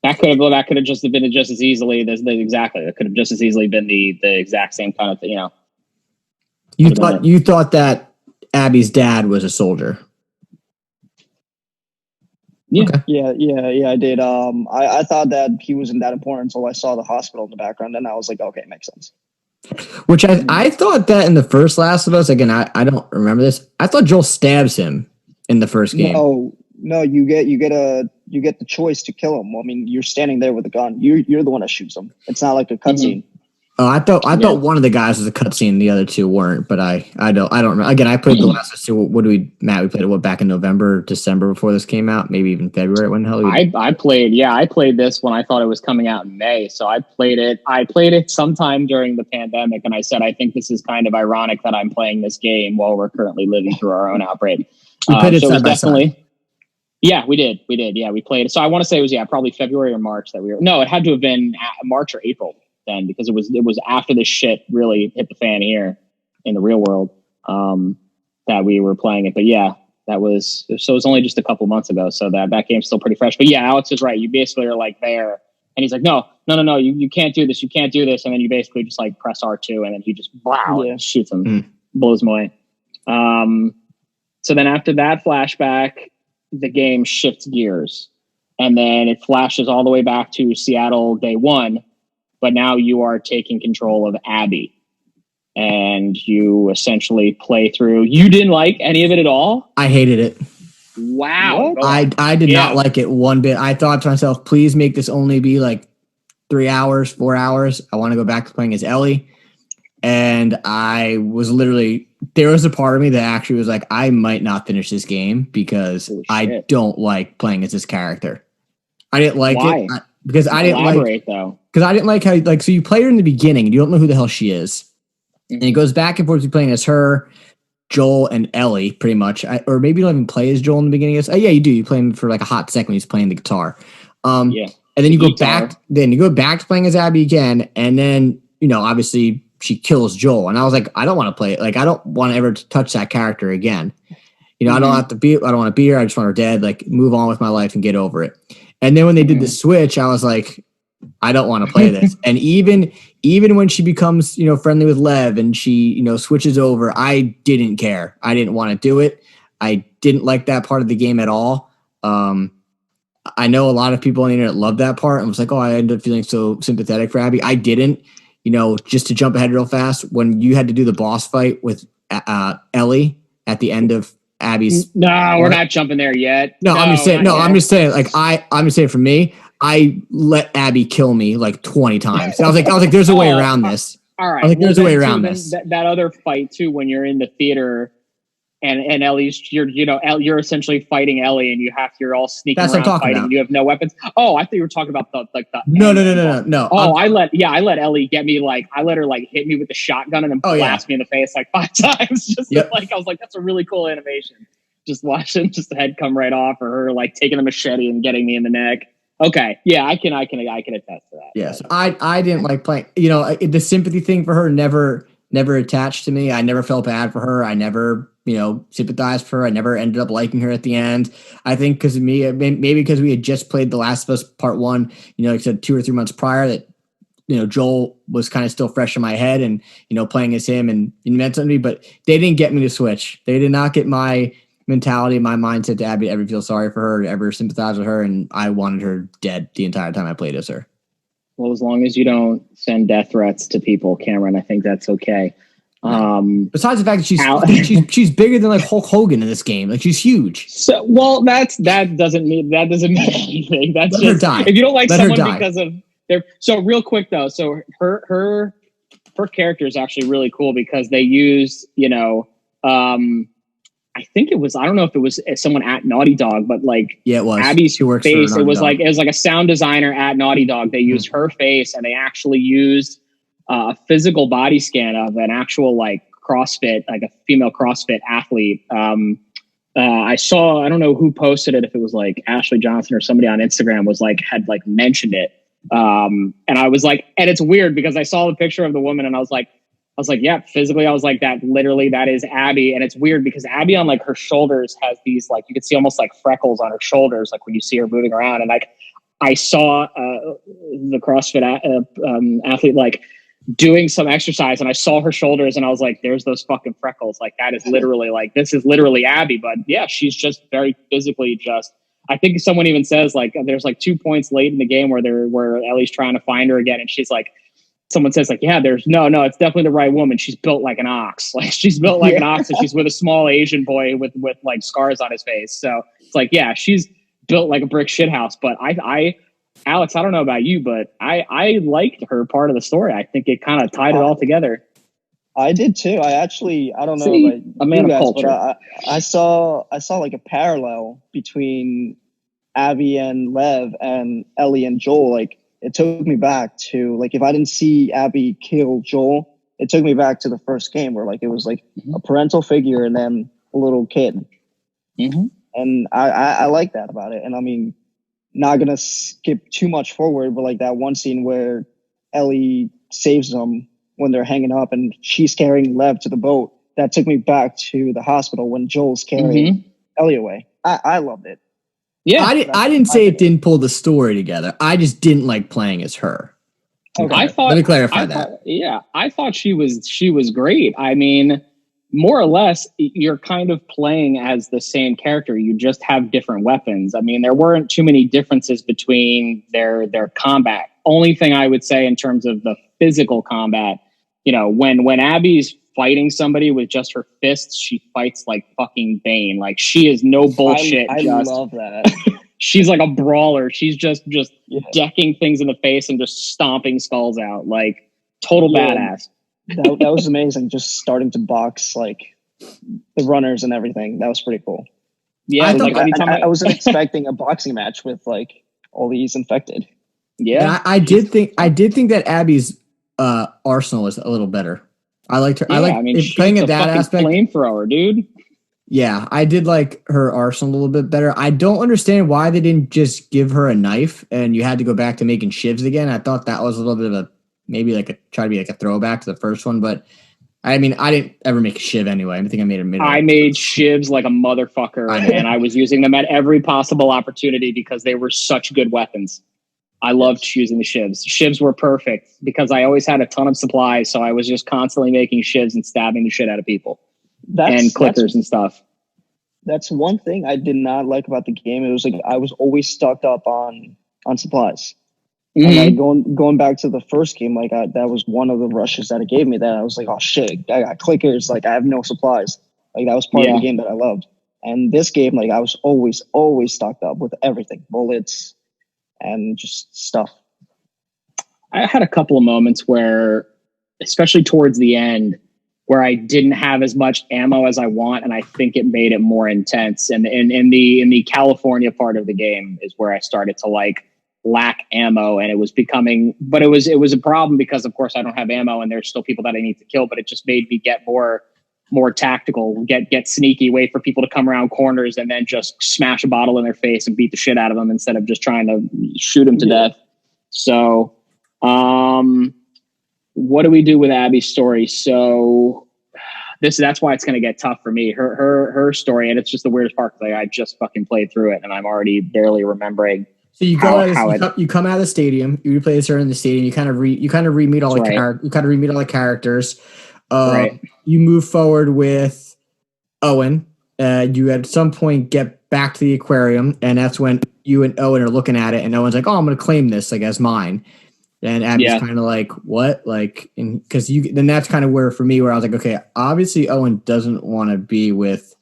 That could have just been just as easily. Exactly. It could have just as easily been the exact same kind of thing. You thought that Abby's dad was a soldier. Yeah. Okay. Yeah, I did. I thought that he wasn't that important until I saw the hospital in the background, and I was like, okay, it makes sense. Which I thought that in the first Last of Us, again, I don't remember this. I thought Joel stabs him in the first game. No, you get the choice to kill him. I mean, you're standing there with a gun. You're the one that shoots him. It's not like a cutscene. Mm-hmm. Oh, I thought one of the guys was a cutscene, the other two weren't. But I don't remember. Again, I played the Last of Us 2. We played it back in November, December before this came out, maybe even February. When the hell? I played this when I thought it was coming out in May. So I played it sometime during the pandemic, and I said I think this is kind of ironic that I'm playing this game while we're currently living through our own outbreak. We played it side by side. Yeah, we did. Yeah, we played it. So I want to say it was probably February or March that we were. No, it had to have been March or April then, because it was after this shit really hit the fan here in the real world that we were playing it. But yeah, it was only just a couple months ago. So that game's still pretty fresh. But yeah, Alex is right. You basically are like there, and he's like, no, you can't do this. You can't do this. And then you basically just like press R2, and then he just and shoots him, blows him away. So then after that flashback, the game shifts gears, and then it flashes all the way back to Seattle day one. But now you are taking control of Abby, and you essentially play through. You didn't like any of it at all? I hated it. Wow. I did not like it one bit. I thought to myself, please make this only be like 3 hours, 4 hours. I want to go back to playing as Ellie. And I was there was a part of me that actually was like, I might not finish this game because I don't like playing as this character. I didn't like it because I didn't like though. Because I didn't like how so you play her in the beginning and you don't know who the hell she is. Mm-hmm. And it goes back and forth to playing as her, Joel, and Ellie, pretty much. Or maybe you don't even play as Joel in the beginning. Yeah, you do. You play him for like a hot second when he's playing the guitar. And then you go back. Then you go back to playing as Abby again, and then obviously she kills Joel, and I was like, I don't want to play it. Like, I don't want to ever touch that character again. I don't want to be her. I just want her dead. Like, move on with my life and get over it. And then when they did the switch, I was like, I don't want to play this. And even when she becomes, friendly with Lev and she, switches over, I didn't care. I didn't want to do it. I didn't like that part of the game at all. I know a lot of people on the internet love that part and was like, oh, I ended up feeling so sympathetic for Abby. I didn't. Just to jump ahead real fast, when you had to do the boss fight with Ellie at the end of Abby's. No, we're not jumping there yet. I'm just saying. Like I'm just saying. For me, I let Abby kill me like 20 times. I was like, there's a way around this. All right. I was like, there's a way around this. That other fight too, when you're in the theater. And Ellie's, you're essentially fighting Ellie, and you're all sneaking around fighting. About. You have no weapons. Oh, I thought you were talking about the. No. Oh, I let Ellie get me I let her hit me with the shotgun and then blast me in the face 5 times. Just I was like, that's a really cool animation. Just watching the head come right off, or her taking the machete and getting me in the neck. Okay, yeah, I can attest to that. Yes, I didn't like playing. The sympathy thing for her never attached to me. I never felt bad for her. I never. Sympathized for her. I never ended up liking her at the end. I think because of me, maybe because we had just played The Last of Us Part 1, like I said, 2 or 3 months prior, that, Joel was kind of still fresh in my head and, playing as him and it meant something to me, but they didn't get me to switch. They did not get my mentality, my mindset to Abby to ever feel sorry for her, to ever sympathize with her. And I wanted her dead the entire time I played as her. Well, as long as you don't send death threats to people, Camryn, I think that's okay. Besides the fact that she's bigger than Hulk Hogan in this game, she's huge. So, that doesn't mean anything. That's let her die. If you don't like let someone because of So real quick though, so her character is actually really cool because they used, I think it was, I don't know if it was someone at Naughty Dog, but like it was Abby's face. It was Dog. like a sound designer at Naughty Dog. They used her face, and they actually used a physical body scan of an actual like CrossFit, like a female CrossFit athlete. I saw, I don't know who posted it, if it was like Ashley Johnson or somebody on Instagram had mentioned it. And I was like, and it's weird because I saw the picture of the woman and I was like, yeah, physically, I was like, that is Abby. And it's weird because Abby on like her shoulders has these, like, you can see almost like freckles on her shoulders, like when you see her moving around. And like, I saw the CrossFit athlete like doing some exercise and I saw her shoulders and I was like, there's those fucking freckles. Like that is literally like, this is literally Abby. But yeah, she's just very physically I think someone even says like, there's like 2 points late in the game where Ellie's trying to find her again. And she's like, someone says like, yeah, there's no, it's definitely the right woman. She's built like an ox. Like she's built like an ox and she's with a small Asian boy with like scars on his face. So it's like, yeah, she's built like a brick shithouse. But Alex, I don't know about you, but I liked her part of the story. I think it kind of tied it all together. I did too. I don't know. See, like a man of culture. But I saw like a parallel between Abby and Lev and Ellie and Joel. Like it took me back to like, if I didn't see Abby kill Joel, it took me back to the first game where like it was like a parental figure and then a little kid. Mm-hmm. And I like that about it. And I mean, not gonna skip too much forward, but like that one scene where Ellie saves them when they're hanging up and she's carrying Lev to the boat. That took me back to the hospital when Joel's carrying Ellie away. I loved it. Yeah, I didn't say it didn't pull the story together. I just didn't like playing as her. Okay. Let me clarify that. I thought she was great. I mean, more or less, you're kind of playing as the same character. You just have different weapons. I mean, there weren't too many differences between their combat. Only thing I would say in terms of the physical combat, when Abby's fighting somebody with just her fists, she fights like fucking Bane. Like she is no bullshit. I love that. She's like a brawler. She's just decking things in the face and just stomping skulls out. Like total badass. That was amazing. Just starting to box like the runners and everything. That was pretty cool. Yeah, I wasn't expecting a boxing match with like all these infected. Yeah, I did think that Abby's arsenal was a little better. I liked her. Yeah, playing at that aspect. Flamethrower, dude. Yeah, I did like her arsenal a little bit better. I don't understand why they didn't just give her a knife and you had to go back to making shivs again. I thought that was a little bit of try to be like a throwback to the first one, but I mean, I didn't ever make a shiv anyway. I think I made shivs like a motherfucker, and I was using them at every possible opportunity because they were such good weapons. I loved using the shivs. Shivs were perfect because I always had a ton of supplies, so I was just constantly making shivs and stabbing the shit out of people and clickers and stuff. That's one thing I did not like about the game. It was like I was always stocked up on supplies. Mm-hmm. And like going back to the first game, like that was one of the rushes that it gave me. That I was like, oh shit, I got clickers. Like I have no supplies. Like that was part of the game that I loved. And this game, like I was always stocked up with everything, bullets and just stuff. I had a couple of moments where, especially towards the end, where I didn't have as much ammo as I want, and I think it made it more intense. And in the California part of the game is where I started to like lack ammo, and it was becoming, but it was a problem because of course I don't have ammo and there's still people that I need to kill, but it just made me get more tactical, get sneaky, wait for people to come around corners and then just smash a bottle in their face and beat the shit out of them instead of just trying to shoot them to death. So, what do we do with Abby's story? So that's why it's going to get tough for me. Her story, and it's just the weirdest part. Like I just fucking played through it and I'm already barely remembering. So you you come out of the stadium, you replay this in the stadium, you kind of re-meet all the characters. Right. You move forward with Owen. You at some point get back to the aquarium, and that's when you and Owen are looking at it, and Owen's like, "Oh, I'm going to claim this like as mine." And Abby's kind of like, "What?" Like, because then that's kind of where for me where I was like, "Okay, obviously Owen doesn't want to be with,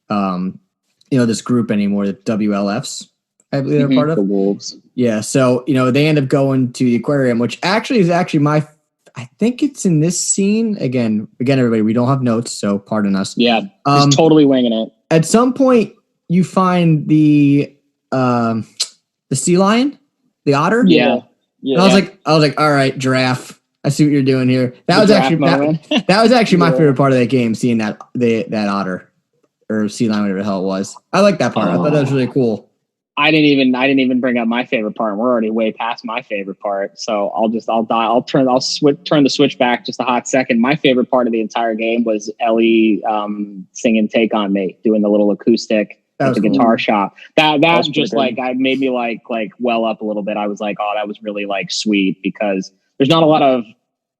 this group anymore, the WLFs." I believe they're part of. The wolves. Yeah, so they end up going to the aquarium, which actually is my. I think it's in this scene again. Everybody, we don't have notes, so pardon us. Yeah, just totally winging it. At some point, you find the sea lion, the otter. Yeah. And I was like, all right, giraffe. I see what you're doing here. That was actually my favorite part of that game, seeing that otter or sea lion, whatever the hell it was. I like that part. I thought that was really cool. I didn't even bring up my favorite part. We're already way past my favorite part. So I'll turn the switch back just a hot second. My favorite part of the entire game was Ellie singing "Take on Me," doing the little acoustic at the guitar shop. That just like I made me like well up a little bit. I was like, oh, that was really like sweet, because there's not a lot of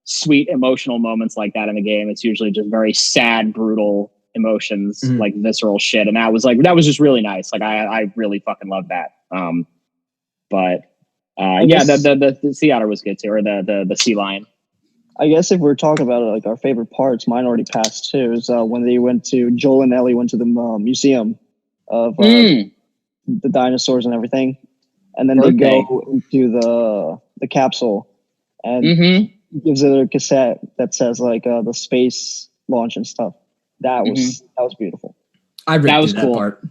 sweet emotional moments like that in the game. It's usually just very sad, brutal emotions, like visceral shit, and that was just really nice. Like I really fucking love that. The sea otter was good too, or the sea lion. I guess if we're talking about like our favorite parts, mine already passed too. Is when Joel and Ellie went to the museum of the dinosaurs and everything, and then they go into the capsule and gives it a cassette that says like the space launch and stuff. That was beautiful. I read that was that cool. part.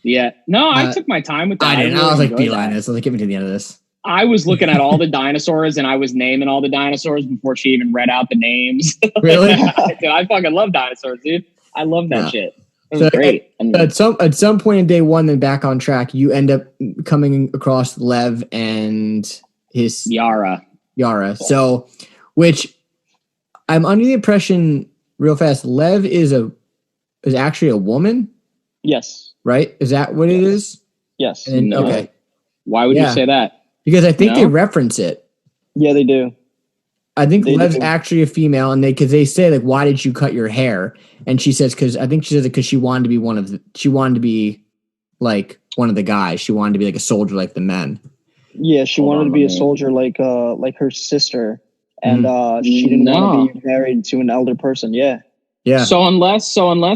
Yeah. No, I took my time with that. I didn't. I was like, beeline this. I was like, get me to the end of this. I was looking at all the dinosaurs and I was naming all the dinosaurs before she even read out the names. Really? Dude, I fucking love dinosaurs, dude. I love that shit. It was great. At some point in day one, then back on track, you end up coming across Lev and his Yara. So, which I'm under the impression, real fast, Lev is actually a woman. Yes. Right? Is that what it is? Yes. No. Okay. Why would you say that? Because I think they reference it. Yeah, they do. I think Lev's actually a female, and because they say like, "Why did you cut your hair?" And she says, "Because she wanted to be she wanted to be like one of the guys. She wanted to be like a soldier, like the men." Yeah, she wanted to be a soldier, like her sister, and she didn't want to be married to an elder person. Yeah. Yeah. So unless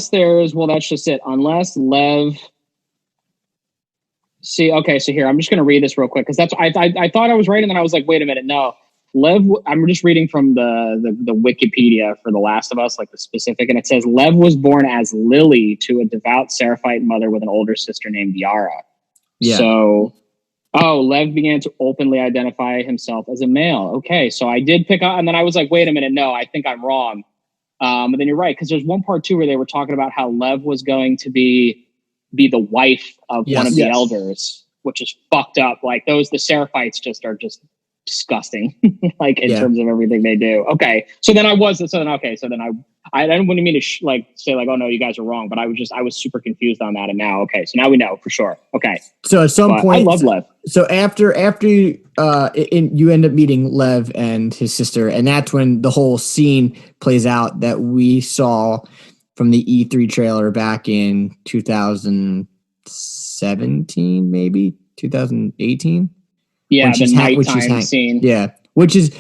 there's that's just it. Unless Lev. See, okay, so here I'm just going to read this real quick because that's I thought I was right, and then I was like, wait a minute, no. Lev, I'm just reading from the Wikipedia for The Last of Us, like the specific, and it says Lev was born as Lily to a devout Seraphite mother with an older sister named Yara. Yeah. So, Lev began to openly identify himself as a male. Okay, so I did pick up, and then I was like, wait a minute, no, I think I'm wrong. But then you're right, because there's one part too where they were talking about how Lev was going to be the wife of one of the elders, which is fucked up. Like the Seraphites are just disgusting, like in terms of everything they do. Okay. So then I didn't mean to say like, oh no, you guys are wrong. But I was super confused on that. And now, okay. So now we know for sure. Okay. So at some point, I love Lev. So after you end up meeting Lev and his sister, and that's when the whole scene plays out that we saw from the E3 trailer back in 2017, maybe 2018. Yeah, the nighttime scene. Yeah, which was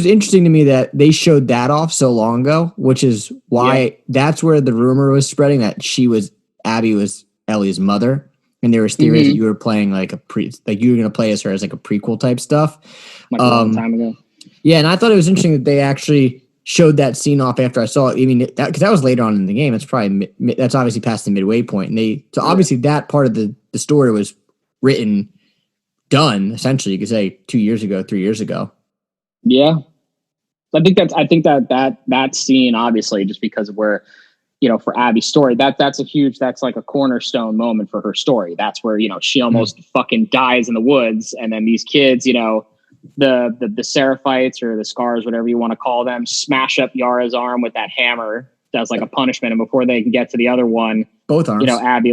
interesting to me that they showed that off so long ago, which is why that's where the rumor was spreading that Abby was Ellie's mother, and there was theories that you were playing like you were going to play as her as like a prequel type stuff. Like a long time ago. Yeah, and I thought it was interesting that they actually showed that scene off after I saw it. I mean, because that was later on in the game. It's probably that's obviously past the midway point, and obviously that part of the story was done essentially. You could say 2 years ago, 3 years ago. Yeah, I think that scene, obviously, just because of where for Abby's story, that's like a cornerstone moment for her story. That's where she almost fucking dies in the woods, and then these kids, the Seraphites or the Scars, whatever you want to call them, smash up Yara's arm with that hammer as like a punishment, and before they can get to the other one, both arms, Abby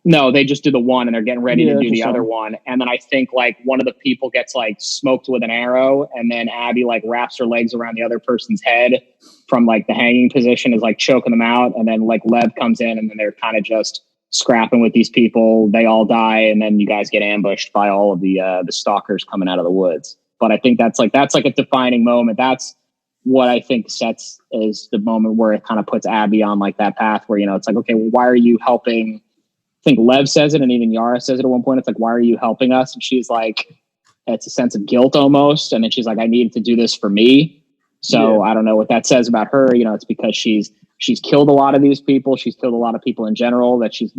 they just do the one and they're getting ready to do the other one, and then I think like one of the people gets like smoked with an arrow, and then Abby like wraps her legs around the other person's head from like the hanging position, is like choking them out, and then like Lev comes in, and then they're kind of just scrapping with these people. They all die, and then you guys get ambushed by all of the stalkers coming out of the woods. But I think that's like a defining moment. That's what I think sets is the moment where it kind of puts Abby on like that path where it's like, okay, well, why are you helping think Lev says it, and even Yara says it at one point. It's like, why are you helping us? And she's like, it's a sense of guilt almost. And then she's like, I needed to do this for me. So I don't know what that says about her. You know, it's because she's killed a lot of these people. She's killed a lot of people in general, that she's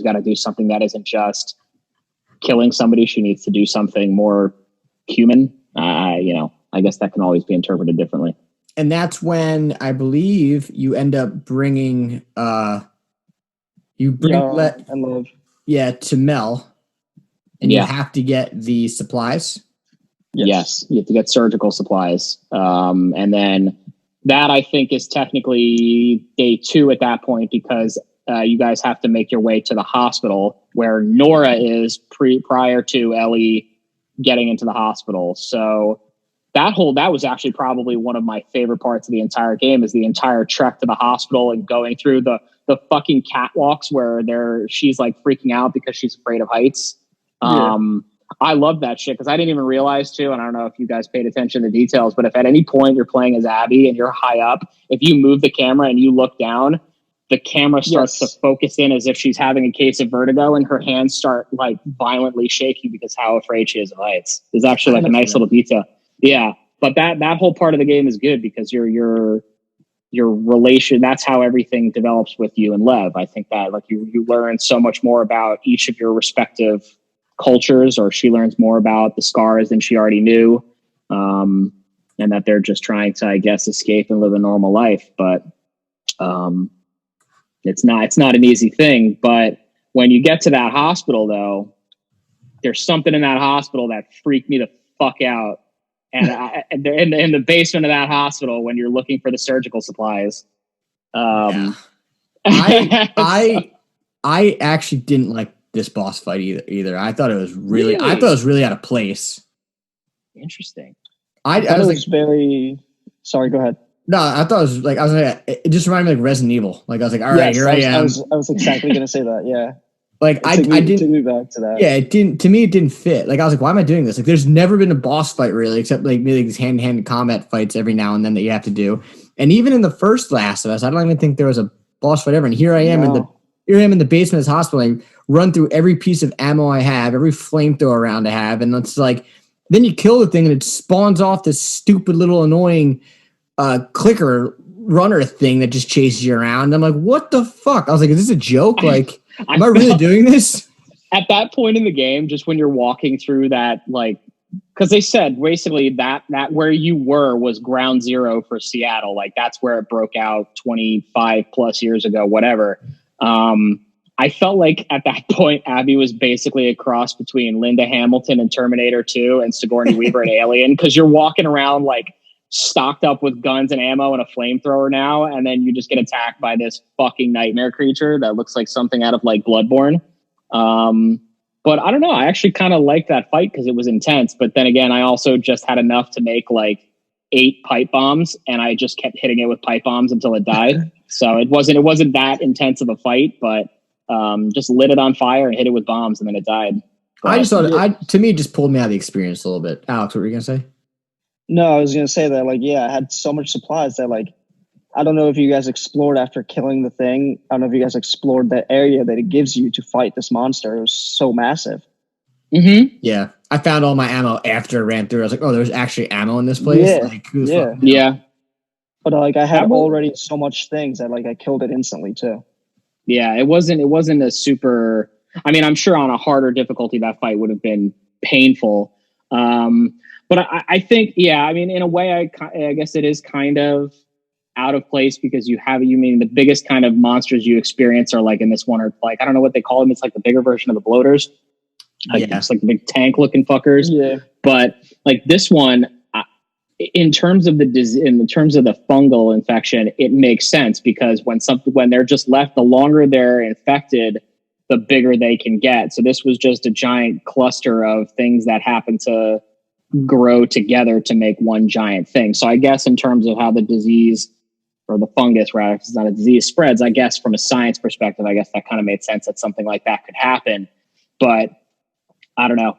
got to do something that isn't just killing somebody. She needs to do something more human. You know, I guess that can always be interpreted differently. And that's when I believe you end up bringing to Mel, and you have to get the supplies. Yes, you have to get surgical supplies. And then that, I think, is technically day 2 at that point, because you guys have to make your way to the hospital where Nora is prior to Ellie getting into the hospital. So that was actually probably one of my favorite parts of the entire game, is the entire trek to the hospital and going through the fucking catwalks where she's like freaking out because she's afraid of heights. I love that shit, because I didn't even realize too, and I don't know if you guys paid attention to the details, but if at any point you're playing as Abby and you're high up, if you move the camera and you look down, the camera starts to focus in as if she's having a case of vertigo, and her hands start like violently shaking because how afraid she is of heights. There's actually like a nice little detail. Yeah. But that whole part of the game is good, because your relation, that's how everything develops with you and Lev. I think that like you learn so much more about each of your respective cultures, or she learns more about the scars than she already knew. And that they're just trying to, I guess, escape and live a normal life. But it's not an easy thing. But when you get to that hospital, though, there's something in that hospital that freaked me the fuck out. And in the basement of that hospital, when you're looking for the surgical supplies, I actually didn't like this boss fight either. I thought it was really out of place. Interesting. I was very sorry. Go ahead. No, I thought it just reminded me like Resident Evil. Like I was like, all right, here I am. I was exactly going to say that. Yeah. Like I didn't take me back to that. Yeah, it didn't. To me, it didn't fit. Like I was like, why am I doing this? Like, there's never been a boss fight really, except like maybe these hand-to-hand combat fights every now and then that you have to do. And even in the first Last of Us, I don't even think there was a boss fight ever. And here I am in the basement of this hospital. I run through every piece of ammo I have, every flamethrower round I have, and it's like, then you kill the thing and it spawns off this stupid little annoying clicker runner thing that just chases you around. And I'm like, what the fuck? I was like, is this a joke? Like, am I really doing this? At that point in the game, just when you're walking through that, like, because they said basically that where you were was ground zero for Seattle. Like, that's where it broke out 25 plus years ago, whatever. I felt like at that point, Abby was basically a cross between Linda Hamilton and Terminator 2 and Sigourney Weaver and Alien, because you're walking around like stocked up with guns and ammo and a flamethrower now, and then you just get attacked by this fucking nightmare creature that looks like something out of like Bloodborne. But I don't know, I actually kind of liked that fight because it was intense, but then again, I also just had enough to make like 8 pipe bombs, and I just kept hitting it with pipe bombs until it died. So it wasn't that intense of a fight, but just lit it on fire and hit it with bombs, and then it died. But I just thought to me it just pulled me out of the experience a little bit. Alex, what were you gonna say? No, I was going to say that, like, yeah, I had so much supplies that, like, I don't know if you guys explored after killing the thing. I don't know if you guys explored that area that it gives you to fight this monster. It was so massive. Mm-hmm. Yeah. I found all my ammo after I ran through. I was like, oh, there's actually ammo in this place? Yeah. Like, Yeah. But, like, I had already so much things that, like, I killed it instantly, too. Yeah, it wasn't a super... I mean, I'm sure on a harder difficulty, that fight would have been painful. But I think, yeah, I mean, in a way, I guess it is kind of out of place, because you mean the biggest kind of monsters you experience are like in this one, or like, I don't know what they call them. It's like the bigger version of the bloaters. Like, it's like the big tank looking fuckers. Yeah. But like this one, in terms of the fungal infection, it makes sense, because when they're just left, the longer they're infected, the bigger they can get. So this was just a giant cluster of things that happen to grow together to make one giant thing. So I guess in terms of how the disease, or the fungus rather, because it's not a disease, spreads, I guess from a science perspective, I guess that kind of made sense that something like that could happen. But I don't know.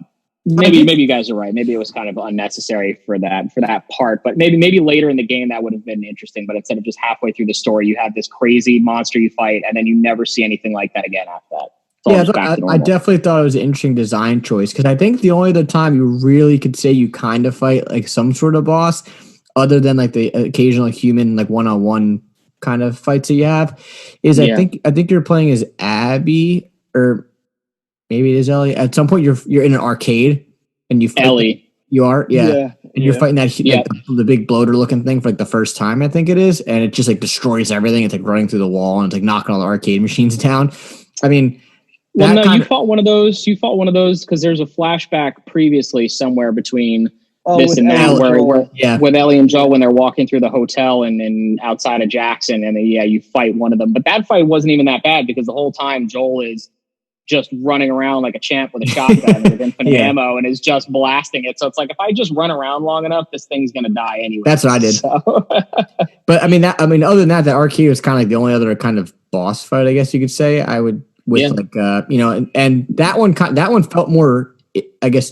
Maybe you guys are right. Maybe it was kind of unnecessary for that part. But maybe later in the game that would have been interesting. But instead of just halfway through the story, you have this crazy monster you fight, and then you never see anything like that again after that. Yeah, I definitely thought it was an interesting design choice because I think the only other time you really could say you kind of fight like some sort of boss, other than like the occasional human like one-on-one kind of fights that you have, is I think you're playing as Abby or maybe it is Ellie. At some point you're in an arcade and you fight Ellie. You are, and you're fighting that like, the big bloater looking thing for like the first time, I think it is, and it just like destroys everything. It's like running through the wall and it's like knocking all the arcade machines down. I mean, well, no, you fought one of those. You fought one of those because there's a flashback previously somewhere between this and that, where with Ellie and Joel when they're walking through the hotel and outside of Jackson, and you fight one of them. But that fight wasn't even that bad because the whole time Joel is just running around like a champ with a shotgun with infinite ammo and is just blasting it. So it's like, if I just run around long enough, this thing's going to die anyway. That's what I did. So. But other than that arcade was kind of like the only other kind of boss fight, I guess you could say. I would like, and that one felt more, I guess,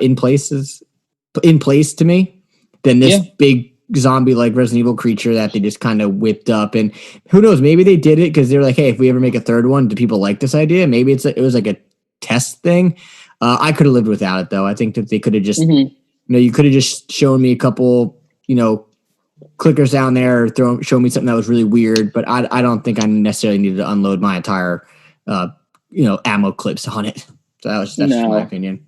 in place to me than this big zombie like Resident Evil creature that they just kind of whipped up. And who knows, maybe they did it because they're like, hey, if we ever make a third one, do people like this idea? Maybe it was like a test thing. I could have lived without it though. I think that they could have just you could have just shown me a couple clickers down there or show me something that was really weird, but I don't think I necessarily needed to unload my entire ammo clips on it. So that's just my opinion.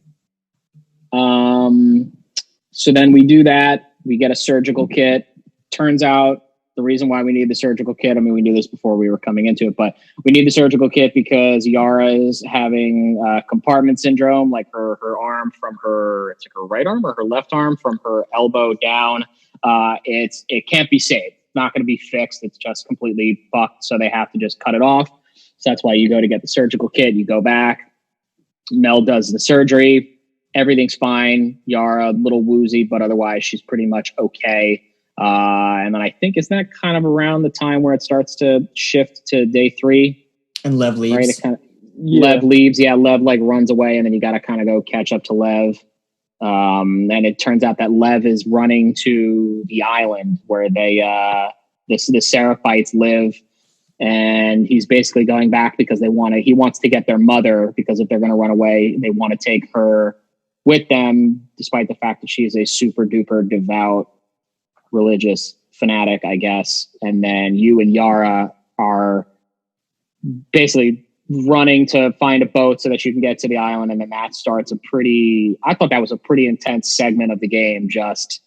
So then we do that. We get a surgical kit. Turns out the reason why we need the surgical kit, I mean, we knew this before we were coming into it, but we need the surgical kit because Yara is having compartment syndrome, like her arm from her right arm or her left arm from her elbow down. It can't be saved. It's not going to be fixed. It's just completely fucked. So they have to just cut it off. So that's why you go to get the surgical kit. You go back. Mel does the surgery. Everything's fine. Yara, a little woozy, but otherwise she's pretty much okay. And then I think, isn't that kind of around the time where it starts to shift to day 3? And Lev leaves. Right? Lev leaves. Yeah, Lev like runs away, and then you got to kind of go catch up to Lev. And it turns out that Lev is running to the island where the Seraphites live. And he's basically going back because he wants to get their mother, because if they're going to run away, they want to take her with them, despite the fact that she is a super duper devout religious fanatic, I guess. And then you and Yara are basically running to find a boat so that you can get to the island. And then that starts I thought that was a pretty intense segment of the game. Just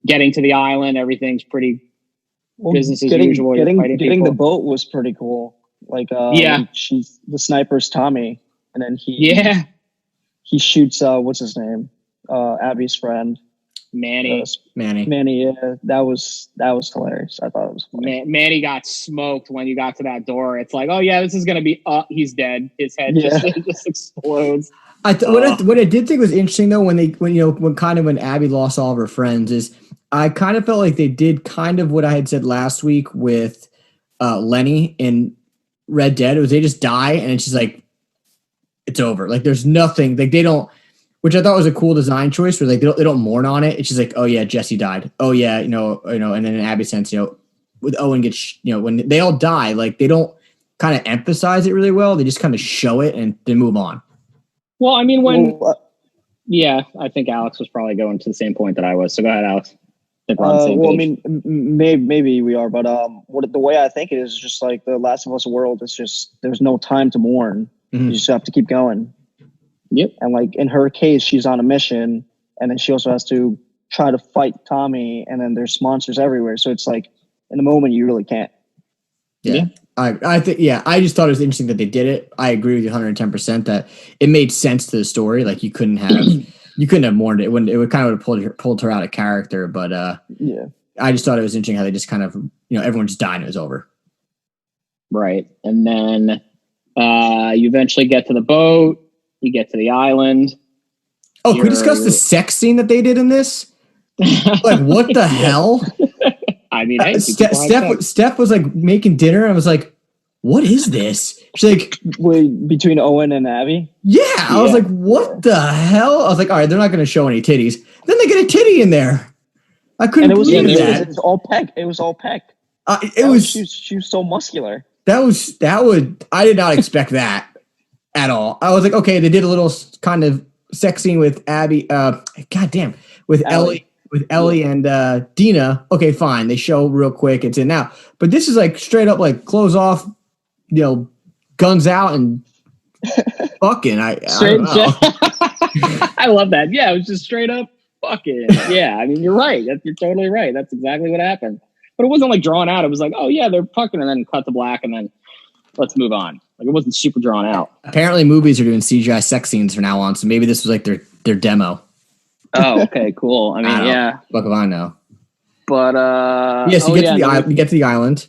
getting to the island, everything's pretty business as usual. Getting the boat was pretty cool. Like, she's the sniper's Tommy. And then he shoots, what's his name? Abby's friend. Manny. Manny, yeah. That was hilarious. I thought it was funny. Manny got smoked when you got to that door. It's like, oh yeah, this is going to be, he's dead. His head just explodes. What I did think was interesting though, when Abby lost all of her friends, is I kind of felt like they did kind of what I had said last week with Lenny in Red Dead. It was they just die and it's just like, it's over. Like there's nothing, like they don't, which I thought was a cool design choice where like they don't mourn on it. It's just like, oh yeah, Jesse died. Oh yeah, and then in Abby's sense, with Owen gets, when they all die, like they don't kind of emphasize it really well. They just kind of show it and then move on. Well, I mean, I think Alex was probably going to the same point that I was. So go ahead, Alex. I mean, maybe we are, but the way I think it is just like the Last of Us world is just, there's no time to mourn. Mm-hmm. You just have to keep going. Yep. And like in her case, she's on a mission, and then she also has to try to fight Tommy, and then there's monsters everywhere. So it's like in the moment you really can't. Yeah. I think I just thought it was interesting that they did it. I agree with you 110% that it made sense to the story. Like you couldn't have mourned it. It would kind of pulled her out of character. But I just thought it was interesting how they just kind of everyone just died and it was over. Right, and then you eventually get to the boat. You get to the island. Oh, can we discuss the sex scene that they did in this? Like, what the hell? I mean, hey, Steph was like making dinner, and I was like, "What is this?" She's like, between Owen and Abby. Yeah, I was like, "What the hell?" I was like, "All right, they're not going to show any titties." Then they get a titty in there. I couldn't believe that. It was all peck. It was all peck. She was so muscular. That would. I did not expect that. at all. I was like, okay, they did a little kind of sex scene with Abby. With Ellie and Dina. Okay, fine. They show real quick. It's in now. But this is like straight up like clothes off, guns out and fucking. I don't know. I love that. Yeah, it was just straight up fucking. Yeah, I mean, you're right. You're totally right. That's exactly what happened. But it wasn't like drawn out. It was like, oh yeah, they're fucking, and then cut to black, and then let's move on. Like it wasn't super drawn out. Apparently, movies are doing CGI sex scenes from now on, so maybe this was like their demo. Oh, okay, cool. I mean, yeah. Fuck if I know. But yes, you get to the island. You get to the island.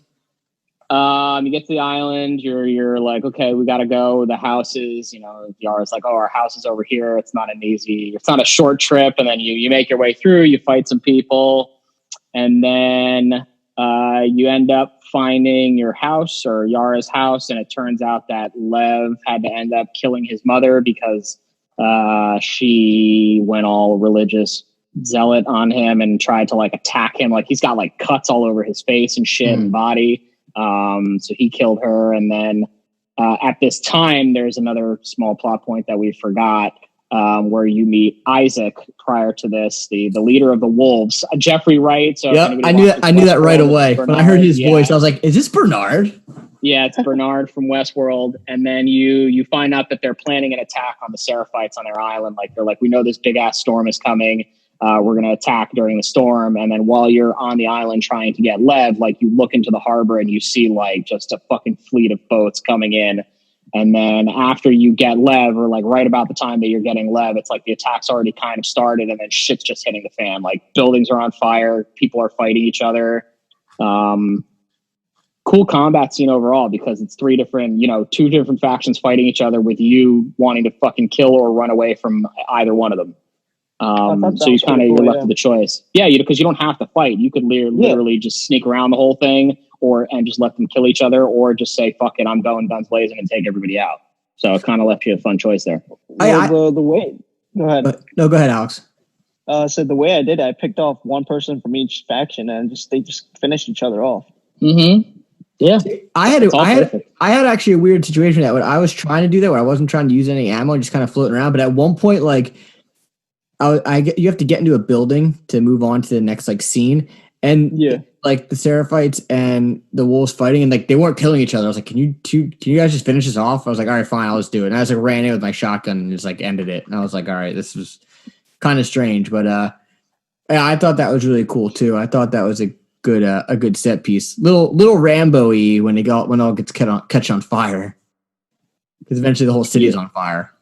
You get to the island. You're like, okay, we got to go. The houses, Yara's like, oh, our house is over here. It's not a short trip. And then you make your way through. You fight some people, and then you end up finding your house or Yara's house, and it turns out that Lev had to end up killing his mother because she went all religious zealot on him and tried to like attack him. Like he's got like cuts all over his face and shit and body. So he killed her. And then at this time, there's another small plot point that we forgot where you meet Isaac prior to this, the leader of the wolves, Jeffrey Wright. So yep, I knew that right away. When I heard his voice, I was like, is this Bernard? Yeah, it's Bernard from Westworld. And then you find out that they're planning an attack on the Seraphites on their island. Like they're like, we know this big ass storm is coming. We're going to attack during the storm. And then while you're on the island trying to get Lev, like you look into the harbor and you see like just a fucking fleet of boats coming in. And then after you get Lev, or like right about the time that you're getting Lev, it's like the attack's already kind of started and then shit's just hitting the fan. Like buildings are on fire. People are fighting each other. Cool combat scene overall because it's two different factions fighting each other with you wanting to fucking kill or run away from either one of them. So you kind of you're left to the choice. Yeah, because you don't have to fight. You could literally just sneak around the whole thing and just let them kill each other, or just say, fuck it, I'm going guns blazing and take everybody out. So it kind of left you a fun choice there. The way. Go ahead. No, go ahead, Alex. So the way I did it, I picked off one person from each faction and they just finished each other off. Mm-hmm. Yeah. I had actually a weird situation that when I was trying to do that, where I wasn't trying to use any ammo and just kind of floating around. But at one point, like, you have to get into a building to move on to the next like scene, and like the Seraphites and the wolves fighting, and like they weren't killing each other. I was like, can you guys just finish this off? I was like, all right, fine, I'll just do it. And I was like, ran in with my shotgun and just like ended it. And I was like, all right, this was kind of strange, but yeah, I thought that was really cool too. I thought that was a good set piece, little Rambo-y when it all gets catch on fire, because eventually the whole city is on fire.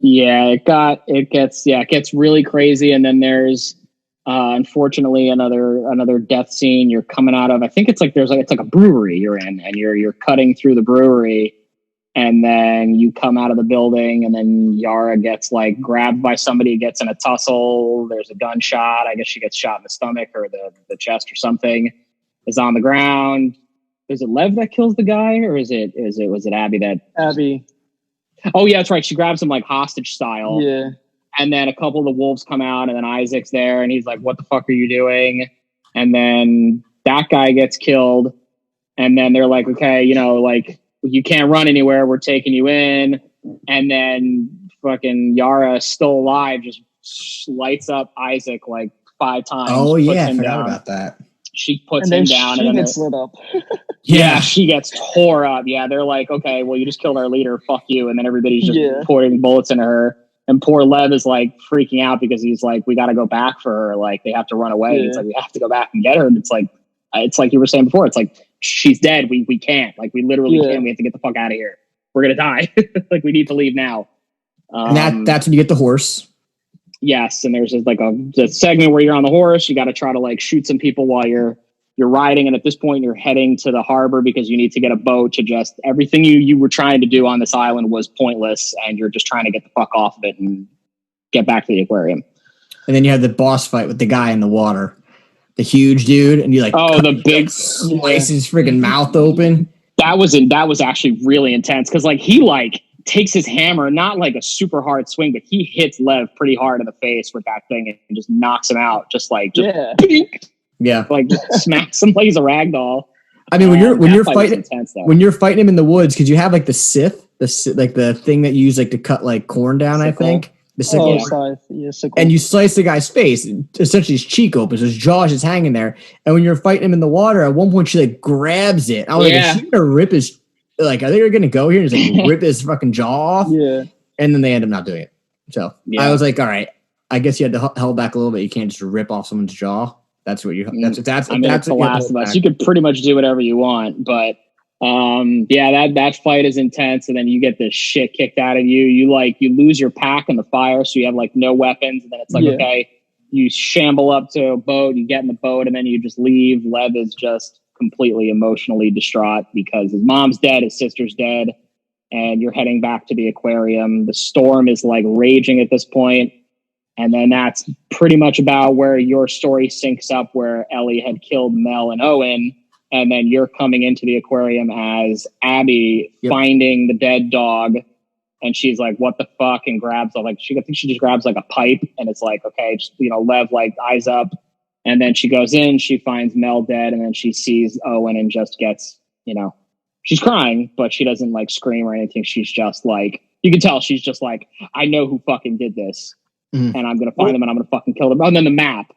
Yeah, it gets really crazy, and then there's unfortunately another death scene. You're coming out of, I think it's like a brewery you're in, and you're cutting through the brewery, and then you come out of the building, and then Yara gets like grabbed by somebody, gets in a tussle. There's a gunshot. I guess she gets shot in the stomach or the chest or something. Is on the ground. Is it Lev that kills the guy, or was it Abby that? Abby. Oh yeah, that's right. She grabs him like hostage style. Yeah. And then a couple of the wolves come out, and then Isaac's there, and he's like, "What the fuck are you doing?" And then that guy gets killed, and then they're like, "Okay, like you can't run anywhere. We're taking you in." And then fucking Yara, still alive, just lights up Isaac like 5 times. Oh yeah, I forgot about that. She puts him down, and then gets lit up. Yeah, she gets tore up. Yeah, they're like, okay, well, you just killed our leader. Fuck you. And then everybody's just pouring bullets into her. And poor Lev is like freaking out because he's like, we got to go back for her. Like, they have to run away. It's like, we have to go back and get her. And it's like you were saying before. It's like, she's dead. We can't. Like, we literally can't. We have to get the fuck out of here. We're going to die. Like, we need to leave now. And that's when you get the horse. Yes, and there's just like a segment where you're on the horse. You got to try to like shoot some people while you're riding, and at this point you're heading to the harbor because you need to get a boat to just everything you were trying to do on this island was pointless, and you're just trying to get the fuck off of it and get back to the aquarium. And then you have the boss fight with the guy in the water, the huge dude, and you like the big slice his freaking mouth open. That was actually really intense because like he like takes his hammer, not like a super hard swing, but he hits Lev pretty hard in the face with that thing and just knocks him out. Like just smacks him like he's a rag doll. I mean, when you're fighting him in the woods, because you have like the Sith the thing that you use like to cut like corn down. Sickle. I think the sickle. Sickle. And you slice the guy's face. Essentially, his cheek opens. His jaw is just hanging there. And when you're fighting him in the water, at one point she like grabs it. I was like, is she gonna rip his? Like, are they gonna go here and just like rip his fucking jaw off? Yeah. And then they end up not doing it. So I was like, all right, I guess you had to hold back a little bit. You can't just rip off someone's jaw. That's what you. That's it's The Last of Us. You could pretty much do whatever you want, but that fight is intense, and then you get this shit kicked out of you. You lose your pack in the fire, so you have like no weapons, and then it's like okay, you shamble up to a boat, you get in the boat, and then you just leave. Lev is just completely emotionally distraught because his mom's dead, his sister's dead, and you're heading back to the aquarium. The storm is like raging at this point. And then that's pretty much about where your story syncs up, where Ellie had killed Mel and Owen. And then you're coming into the aquarium as Abby finding the dead dog. And she's like, what the fuck? And grabs I think she just grabs like a pipe. And it's like, okay, just, Lev like eyes up. And then she goes in, she finds Mel dead. And then she sees Owen and just gets, she's crying, but she doesn't like scream or anything. She's just like, you can tell she's just like, I know who fucking did this. And I'm going to find them and I'm going to fucking kill them. And then the map.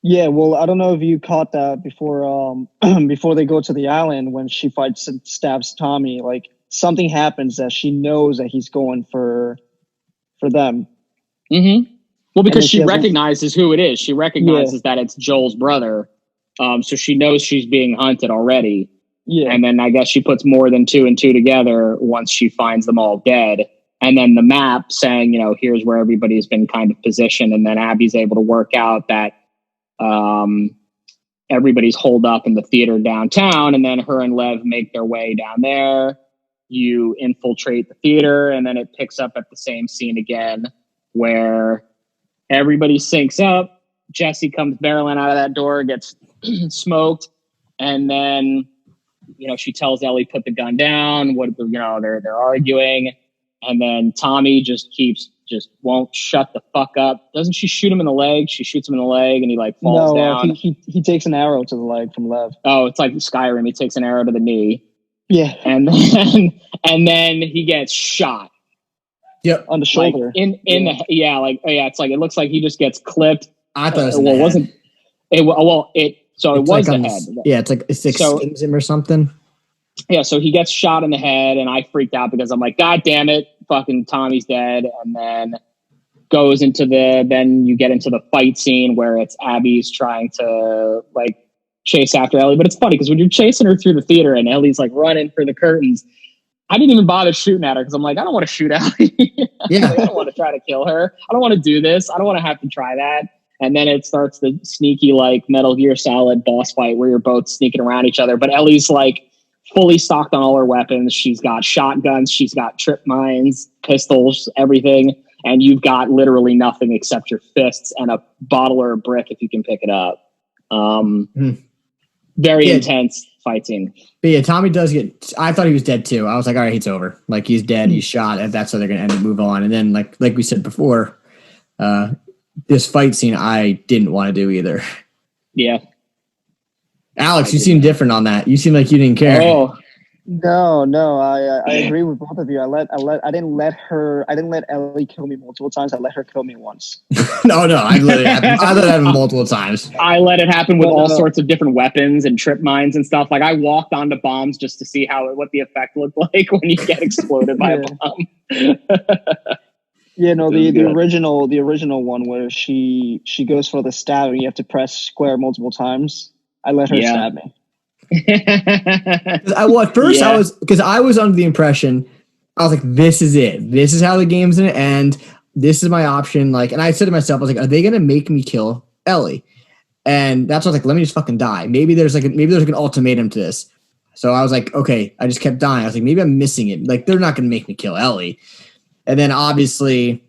Yeah, well, I don't know if you caught that before before they go to the island when she fights and stabs Tommy. Like, something happens that she knows that he's going for them. Mm-hmm. Well, because she recognizes who it is. She recognizes that it's Joel's brother. So she knows she's being hunted already. Yeah. And then I guess she puts more than 2 and 2 together once she finds them all dead. And then the map saying, here's where everybody's been kind of positioned. And then Abby's able to work out that everybody's holed up in the theater downtown. And then her and Lev make their way down there. You infiltrate the theater. And then it picks up at the same scene again where everybody syncs up. Jesse comes barreling out of that door, gets smoked. And then, she tells Ellie, put the gun down. They're arguing. And then Tommy just won't shut the fuck up. Doesn't she shoot him in the leg? She shoots him in the leg and he like falls down. He takes an arrow to the leg from Lev. Oh, it's like Skyrim. He takes an arrow to the knee. Yeah. And then he gets shot. Yep. On the shoulder. It's like, it looks like he just gets clipped. I thought it was it wasn't. It was like the head. It's like it skins him or something. Yeah, so he gets shot in the head, and I freaked out because I'm like, God damn it, fucking Tommy's dead. And then then you get into the fight scene where it's Abby's trying to like chase after Ellie. But it's funny because when you're chasing her through the theater and Ellie's like running for the curtains, I didn't even bother shooting at her because I'm like, I don't want to shoot Ellie. Yeah. I don't want to try to kill her. I don't want to do this. I don't want to have to try that. And then it starts the sneaky like Metal Gear Solid boss fight where you're both sneaking around each other. But Ellie's like fully stocked on all her weapons. She's got shotguns. She's got trip mines, pistols, everything. And you've got literally nothing except your fists and a bottle or a brick if you can pick it up. Very intense fight scene. But yeah, Tommy does get... I thought he was dead too. I was like, all right, it's over. Like, he's dead. He's shot. And that's how they're going to end up move on. And then, like we said before, this fight scene I didn't want to do either. Yeah. Alex, you seem different on that. You seem like you didn't care. Oh no, I agree with both of you. I didn't let Ellie kill me multiple times. I let her kill me once. No, I let it happen multiple times. I let it happen with all sorts of different weapons and trip mines and stuff. Like I walked onto bombs just to see what the effect looked like when you get exploded by a bomb. Yeah, no, the original one where she goes for the stab and you have to press square multiple times. I let her stab me. I was under the impression, I was like, this is it. This is how the game's gonna end. This is my option. Like, and I said to myself, I was like, are they gonna make me kill Ellie? And that's what I was like, let me just fucking die. Maybe there's an ultimatum to this. So I was like, okay, I just kept dying. I was like, maybe I'm missing it. Like, they're not gonna make me kill Ellie. And then obviously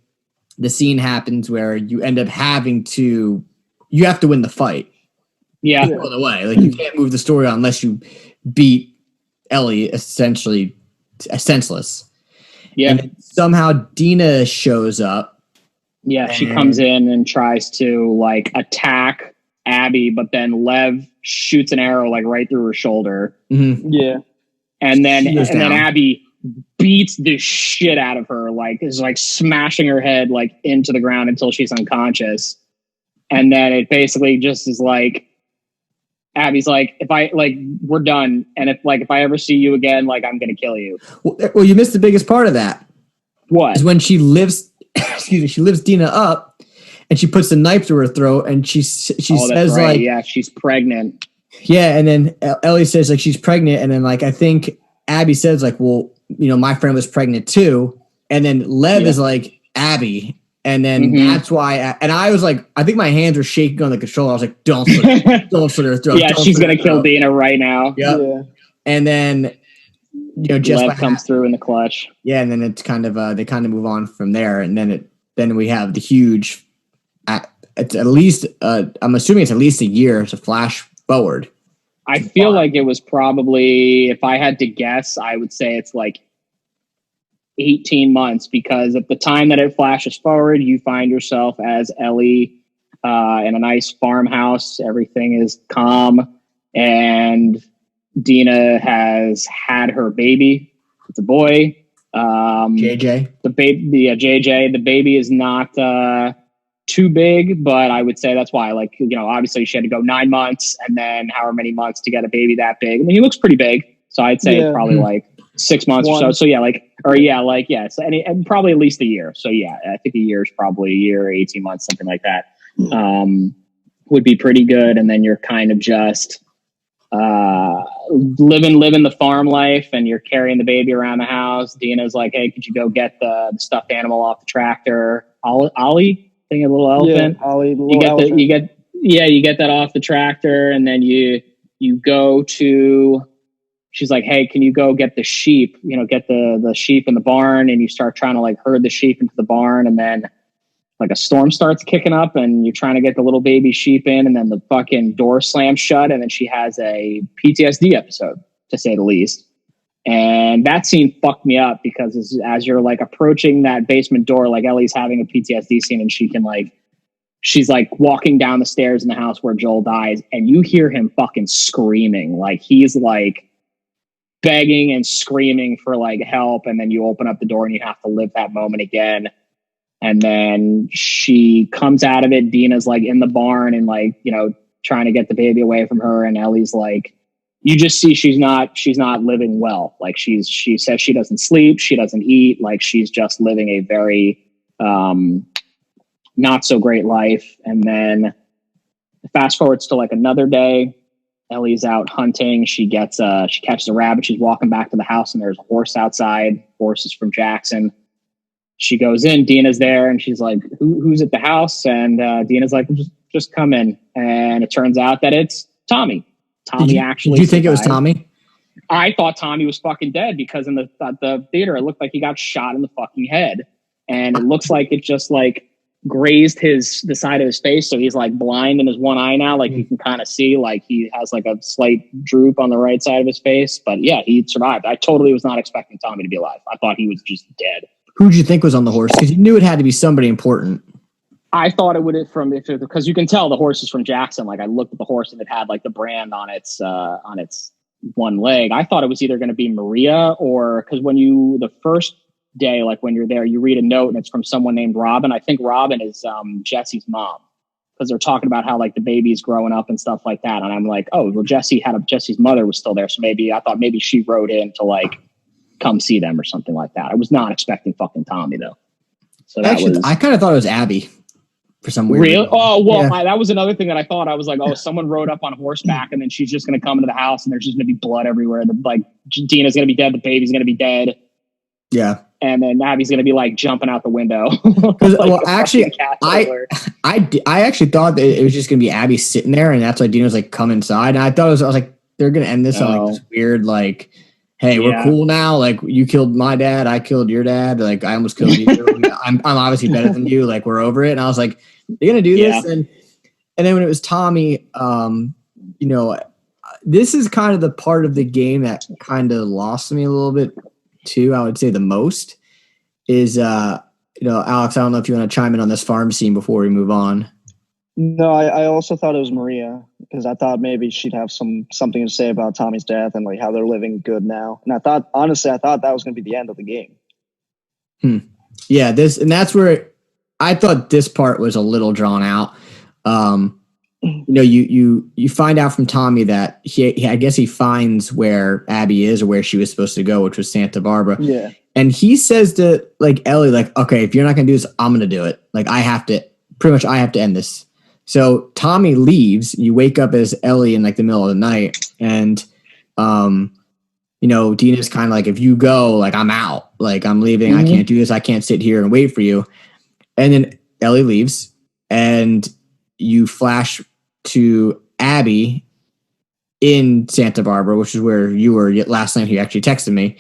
the scene happens where you end up you have to win the fight. Yeah. By the way, like you can't move the story on unless you beat Ellie essentially senseless. Yeah. And somehow Dina shows up. Yeah, she comes in and tries to like attack Abby, but then Lev shoots an arrow like right through her shoulder. Mm-hmm. Yeah. And then Abby beats the shit out of her, like is like smashing her head like into the ground until she's unconscious. And then it basically just is like, Abby's like, if I like, we're done. And if I ever see you again, like, I'm going to kill you. Well, you missed the biggest part of that. What? Is when she lifts, excuse me, she lifts Dina up and she puts the knife to her throat and she says right. like, yeah, she's pregnant. Yeah. And then Ellie says like, she's pregnant. And then like, I think Abby says like, well, you know, my friend was pregnant too. And then Lev is like, Abby. And then that's why, and I was like, I think my hands were shaking on the controller. I was like, don't slit her throat. Yeah, she's going to kill Dina right now. Yep. Yeah. And then, you know, just Lev comes through in the clutch. Yeah. And then it's kind of, they kind of move on from there. And then we have the huge, it's at least, I'm assuming it's at least a year to flash forward. I feel like it was probably, if I had to guess, I would say it's like 18 months, because at the time that it flashes forward, you find yourself as Ellie in a nice farmhouse. Everything is calm, and Dina has had her baby. It's a boy. JJ. JJ. The baby is not too big, but I would say that's why, like, you know, obviously she had to go 9 months and then however many months to get a baby that big. I mean, he looks pretty big, so I'd say it's probably like 6 months or so. So yeah, so, and probably at least a year. So yeah, I think a year is probably a year, 18 months, something like that. Would be pretty good. And then you're kind of just living the farm life, and you're carrying the baby around the house. Dina's like, hey, could you go get the stuffed animal off the tractor? Ollie, I think a little elephant. Yeah, Ollie, you get that off the tractor, and then you go to, she's like, hey, can you go get the sheep, you know, get the sheep in the barn, and you start trying to like herd the sheep into the barn, and then like a storm starts kicking up and you're trying to get the little baby sheep in, and then the fucking door slams shut, and then she has a PTSD episode, to say the least. And that scene fucked me up, because as you're like approaching that basement door, like Ellie's having a PTSD scene, and she's like walking down the stairs in the house where Joel dies, and you hear him fucking screaming. Like he's like begging and screaming for like help. And then you open up the door and you have to live that moment again. And then she comes out of it. Dina's like in the barn and like, you know, trying to get the baby away from her. And Ellie's like, you just see she's not living well. Like she says she doesn't sleep, she doesn't eat. Like she's just living a very not so great life. And then fast forwards to like another day. Ellie's out hunting. She catches a rabbit. She's walking back to the house, and there's a horse outside. Horse is from Jackson. She goes in. Dina's there, and she's like, "Who's at the house?" And Dina's like, "Just come in." And it turns out that it's Tommy. Did you think it was Tommy? I thought Tommy was fucking dead, because in the theater it looked like he got shot in the fucking head, and it looks like it just like grazed the side of his face, so he's like blind in his one eye now. Like you can kind of see like he has like a slight droop on the right side of his face. But yeah, he survived. I totally was not expecting Tommy to be alive. I thought he was just dead. Who'd you think was on the horse? Because you knew it had to be somebody important. I thought it would because you can tell the horse is from Jackson. Like I looked at the horse and it had like the brand on its one leg. I thought it was either going to be Maria, or because the first day, like when you're there, you read a note and it's from someone named Robin. I think Robin is Jesse's mom, because they're talking about how like the baby's growing up and stuff like that. And I'm like, oh, well, Jesse's mother was still there, so I thought maybe she wrote in to like come see them or something like that. I was not expecting fucking Tommy though. So I kind of thought it was Abby for some weird reason. Oh well, yeah. That was another thing that I thought. I was like, oh, someone rode up on horseback, and then she's just going to come into the house, and there's just going to be blood everywhere. Like Dina's going to be dead, the baby's going to be dead. Yeah. And then Abby's going to be like jumping out the window. Actually, I actually thought that it was just going to be Abby sitting there, and that's why Dina was like, come inside. And I was like, they're going to end this on like this weird, like, hey, we're cool now. Like you killed my dad, I killed your dad. Like I almost killed you. I'm obviously better than you. Like we're over it. And I was like, they're going to do this. And then when it was Tommy, you know, this is kind of the part of the game that kind of lost me a little bit too. I would say the most is, you know, Alex, I don't know if you want to chime in on this farm scene before we move on. No, I also thought it was Maria because I thought maybe she'd have something to say about Tommy's death and like how they're living good now. And I thought that was going to be the end of the game. Yeah, that's where I thought this part was a little drawn out. You find out from Tommy that I guess he finds where Abby is or where she was supposed to go, which was Santa Barbara. Yeah. And he says to like Ellie, like, okay, if you're not going to do this, I'm going to do it. Like I have to end this. So Tommy leaves. You wake up as Ellie in like the middle of the night, and Dina's kind of like, if you go, like I'm out, like I'm leaving. I can't do this. I can't sit here and wait for you. And then Ellie leaves, and you flash to Abby in Santa Barbara, which is where you were last night. You actually texted me,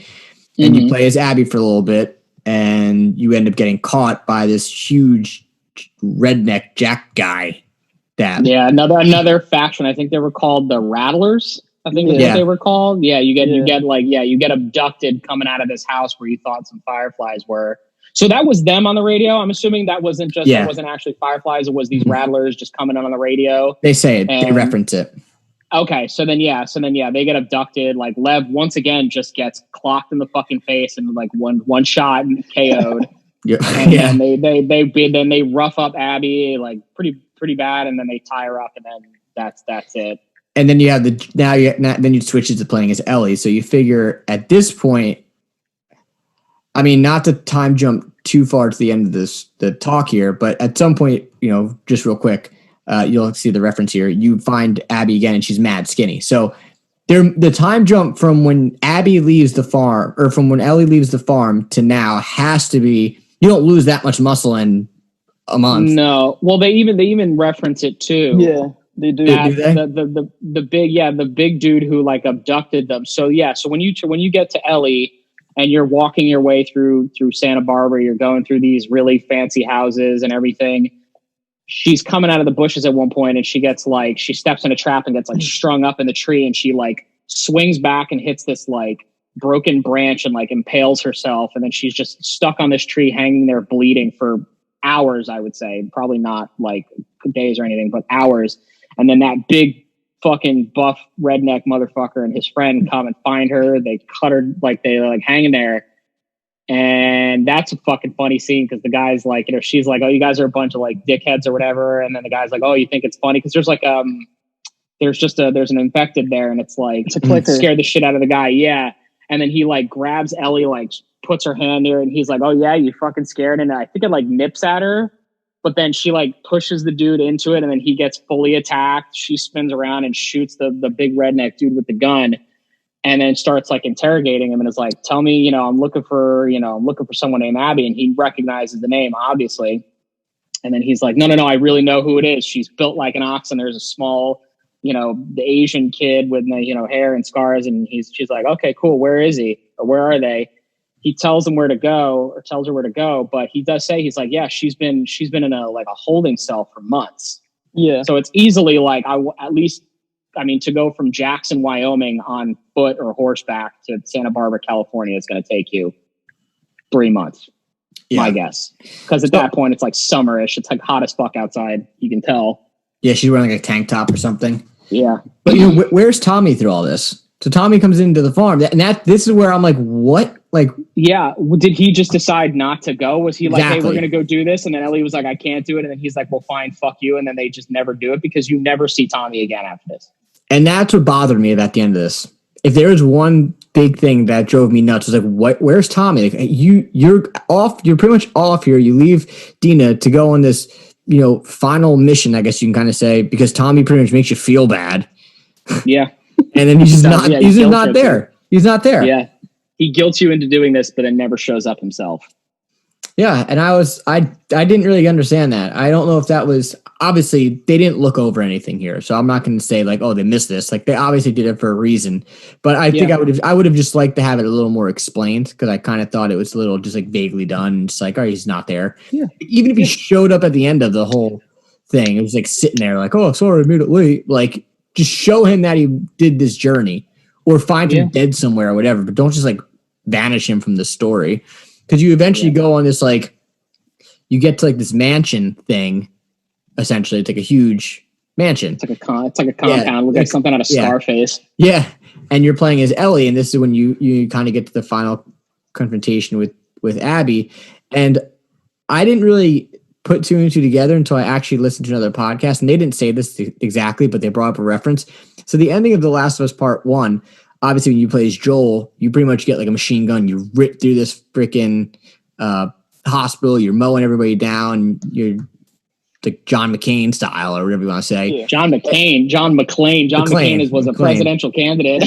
and you play as Abby for a little bit, and you end up getting caught by this huge redneck Jack guy. Yeah, another faction. I think they were called the Rattlers. I think that's what they were called. Yeah, you get abducted coming out of this house where you thought some fireflies were. So that was them on the radio. I'm assuming that wasn't actually fireflies. It was these rattlers just coming on the radio. They say it. They reference it. Okay, so then they get abducted. Like Lev once again just gets clocked in the fucking face and like one shot and KO'd. And then they rough up Abby like pretty bad, and then they tie her up, and then that's it. And then you have then you switch to playing as Ellie. So you figure at this point, I mean, not to time jump too far to the end of the talk here, but at some point, just real quick, you'll see the reference here. You find Abby again, and she's mad skinny. So the time jump from when Abby leaves the farm, or from when Ellie leaves the farm to now, has to be, you don't lose that much muscle in a month. No, well, they even reference it too. Yeah, they do. The big dude who like abducted them. So when you get to Ellie and you're walking your way through Santa Barbara, you're going through these really fancy houses and everything. She's coming out of the bushes at one point, and she steps in a trap and gets like strung up in the tree, and she like swings back and hits this like broken branch and like impales herself, and then she's just stuck on this tree hanging there bleeding for hours. I would say probably not like days or anything, but hours. And then that big fucking buff redneck motherfucker and his friend come and find her. They cut her, like they like hanging there. And that's a fucking funny scene because the guy's like, she's like, oh, you guys are a bunch of like dickheads or whatever. And then the guy's like, oh, you think it's funny? Because there's like there's an infected there, and it's like scared the shit out of the guy. Yeah. And then he like grabs Ellie, like puts her hand there, and he's like, oh yeah, you fucking scared. And I think it like nips at her, but then she like pushes the dude into it, and then he gets fully attacked. She spins around and shoots the big redneck dude with the gun, and then starts like interrogating him, and is like, tell me, I'm looking for someone named Abby. And he recognizes the name, obviously. And then he's like, no, I really know who it is. She's built like an ox, and there's a small, the Asian kid with, hair and scars. And she's like, okay, cool. Where is he? Or where are they? He tells him where to go, or tells her where to go. But he does say, he's like, yeah, she's been in a holding cell for months. Yeah. So it's easily like, to go from Jackson, Wyoming on foot or horseback to Santa Barbara, California, is going to take you 3 months. My guess. Because at that point, it's like summerish. It's like hot as fuck outside. You can tell. Yeah, she's wearing like a tank top or something. Yeah. But where's Tommy through all this? So Tommy comes into the farm, this is where I'm like, what? Like, yeah. Did he just decide not to go? Was he like, hey, we're going to go do this? And then Ellie was like, I can't do it. And then he's like, well, fine, fuck you. And then they just never do it, because you never see Tommy again after this. And that's what bothered me about the end of this. If there was one big thing that drove me nuts, was like, where's Tommy? Like, you're off. You're pretty much off here. You leave Dina to go on this, final mission, I guess you can kind of say, because Tommy pretty much makes you feel bad. Yeah. And then he's just not. Yeah, he's just not there. He's not there. Yeah. He guilts you into doing this, but then never shows up himself. Yeah, and I didn't really understand that. I don't know if that was, obviously they didn't look over anything here, so I'm not going to say like, oh, they missed this. Like, they obviously did it for a reason. But I think I would have just liked to have it a little more explained, because I kind of thought it was a little just like vaguely done. And just like, oh, he's not there. Yeah. Even if he showed up at the end of the whole thing, it was like sitting there like, oh, sorry, I made it late. Like, just show him that he did this journey, or find him dead somewhere or whatever. But don't just like vanish him from the story. Because you eventually go on this, like, you get to like this mansion thing, essentially. It's like a huge mansion. It's like a compound. Look like something out of Scarface. Yeah. And you're playing as Ellie, and this is when you kind of get to the final confrontation with Abby. And I didn't really put two and two together until I actually listened to another podcast, and they didn't say this exactly, but they brought up a reference. So the ending of The Last of Us Part 1, obviously when you play as Joel, you pretty much get like a machine gun. You rip through this freaking hospital. You're mowing everybody down. You're like John McCain style or whatever you want to say. Yeah. John McCain was a presidential candidate.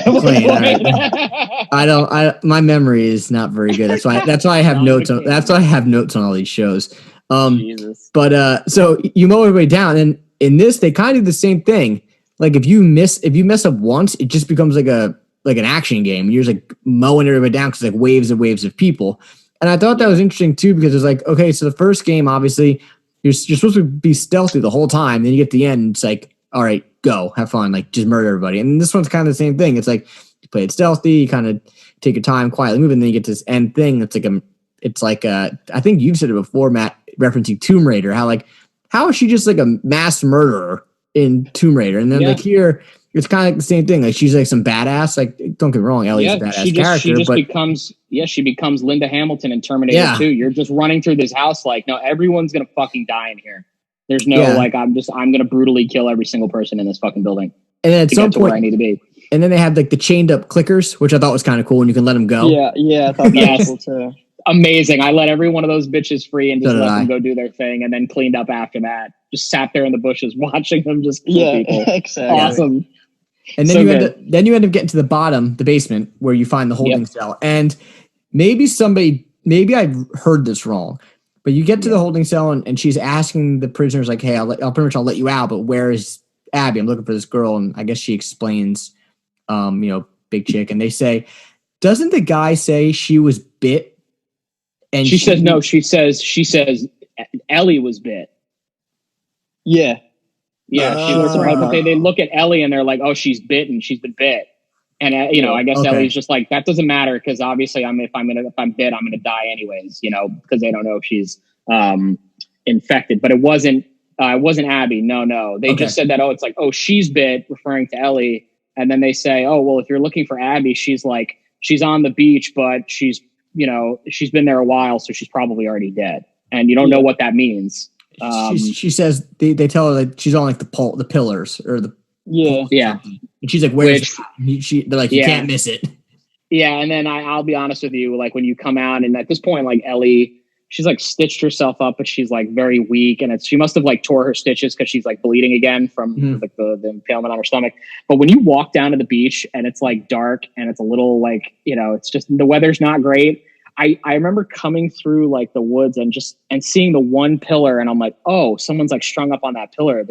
My memory is not very good. That's why I have notes on. That's why I have notes on all these shows. Jesus. But so you mow everybody down, and in this they kind of do the same thing. Like if you mess up once, it just becomes like an action game. You're just like mowing everybody down because like waves and waves of people. And I thought that was interesting too, because it's like, okay, so the first game, obviously you're supposed to be stealthy the whole time. Then you get to the end, and it's like, all right, go have fun, like just murder everybody. And this one's kind of the same thing. It's like you play it stealthy, you kind of take your time, quietly move, and then you get to this end thing. It's like I think you've said it before, Matt, referencing Tomb Raider. How is she just like a mass murderer in Tomb Raider? And then like here, it's kind of like the same thing. Like she's like some badass. Like don't get me wrong, Ellie's a badass character. She becomes Linda Hamilton in Terminator 2. You're just running through this house like, no, everyone's gonna fucking die in here. There's no like I'm gonna brutally kill every single person in this fucking building. And then at some point, where I need to be. And then they have like the chained up clickers, which I thought was kind of cool, and you can let them go. Yeah, I thought that was cool too. Amazing. I let every one of those bitches free and just let them go do their thing, and then cleaned up after that. Just sat there in the bushes watching them just kill people. Exactly. Awesome. And then you end up getting to the bottom, the basement, where you find the holding cell. And maybe I heard this wrong, but you get to the holding cell and she's asking the prisoners like, hey, I'll let you out, but where is Abby? I'm looking for this girl. And I guess she explains, big chick. And they say, doesn't the guy say she was bit? And she says no. She says Ellie was bit. Yeah. Yeah. She was right. But they look at Ellie and they're like, oh, she's bitten. She's been bit. And I guess Ellie's just like, that doesn't matter because obviously if I'm bit, I'm gonna die anyways. Because they don't know if she's infected. But it wasn't Abby. No. They just said that. Oh, it's like, oh, she's bit, referring to Ellie. And then they say, oh, well, if you're looking for Abby, she's on the beach, but she's been there a while, so she's probably already dead. And you don't know what that means. She says they tell her that she's on like the pillars or the and she's like, where's they're like, you can't miss it. Yeah, and then I'll be honest with you, like when you come out, and at this point, like Ellie, she's like stitched herself up, but she's like very weak, and she must have like tore her stitches because she's like bleeding again from like the impalement on her stomach. But when you walk down to the beach and it's like dark and it's a little like it's just the weather's not great. I remember coming through like the woods and seeing the one pillar, and I'm like, oh, someone's like strung up on that pillar.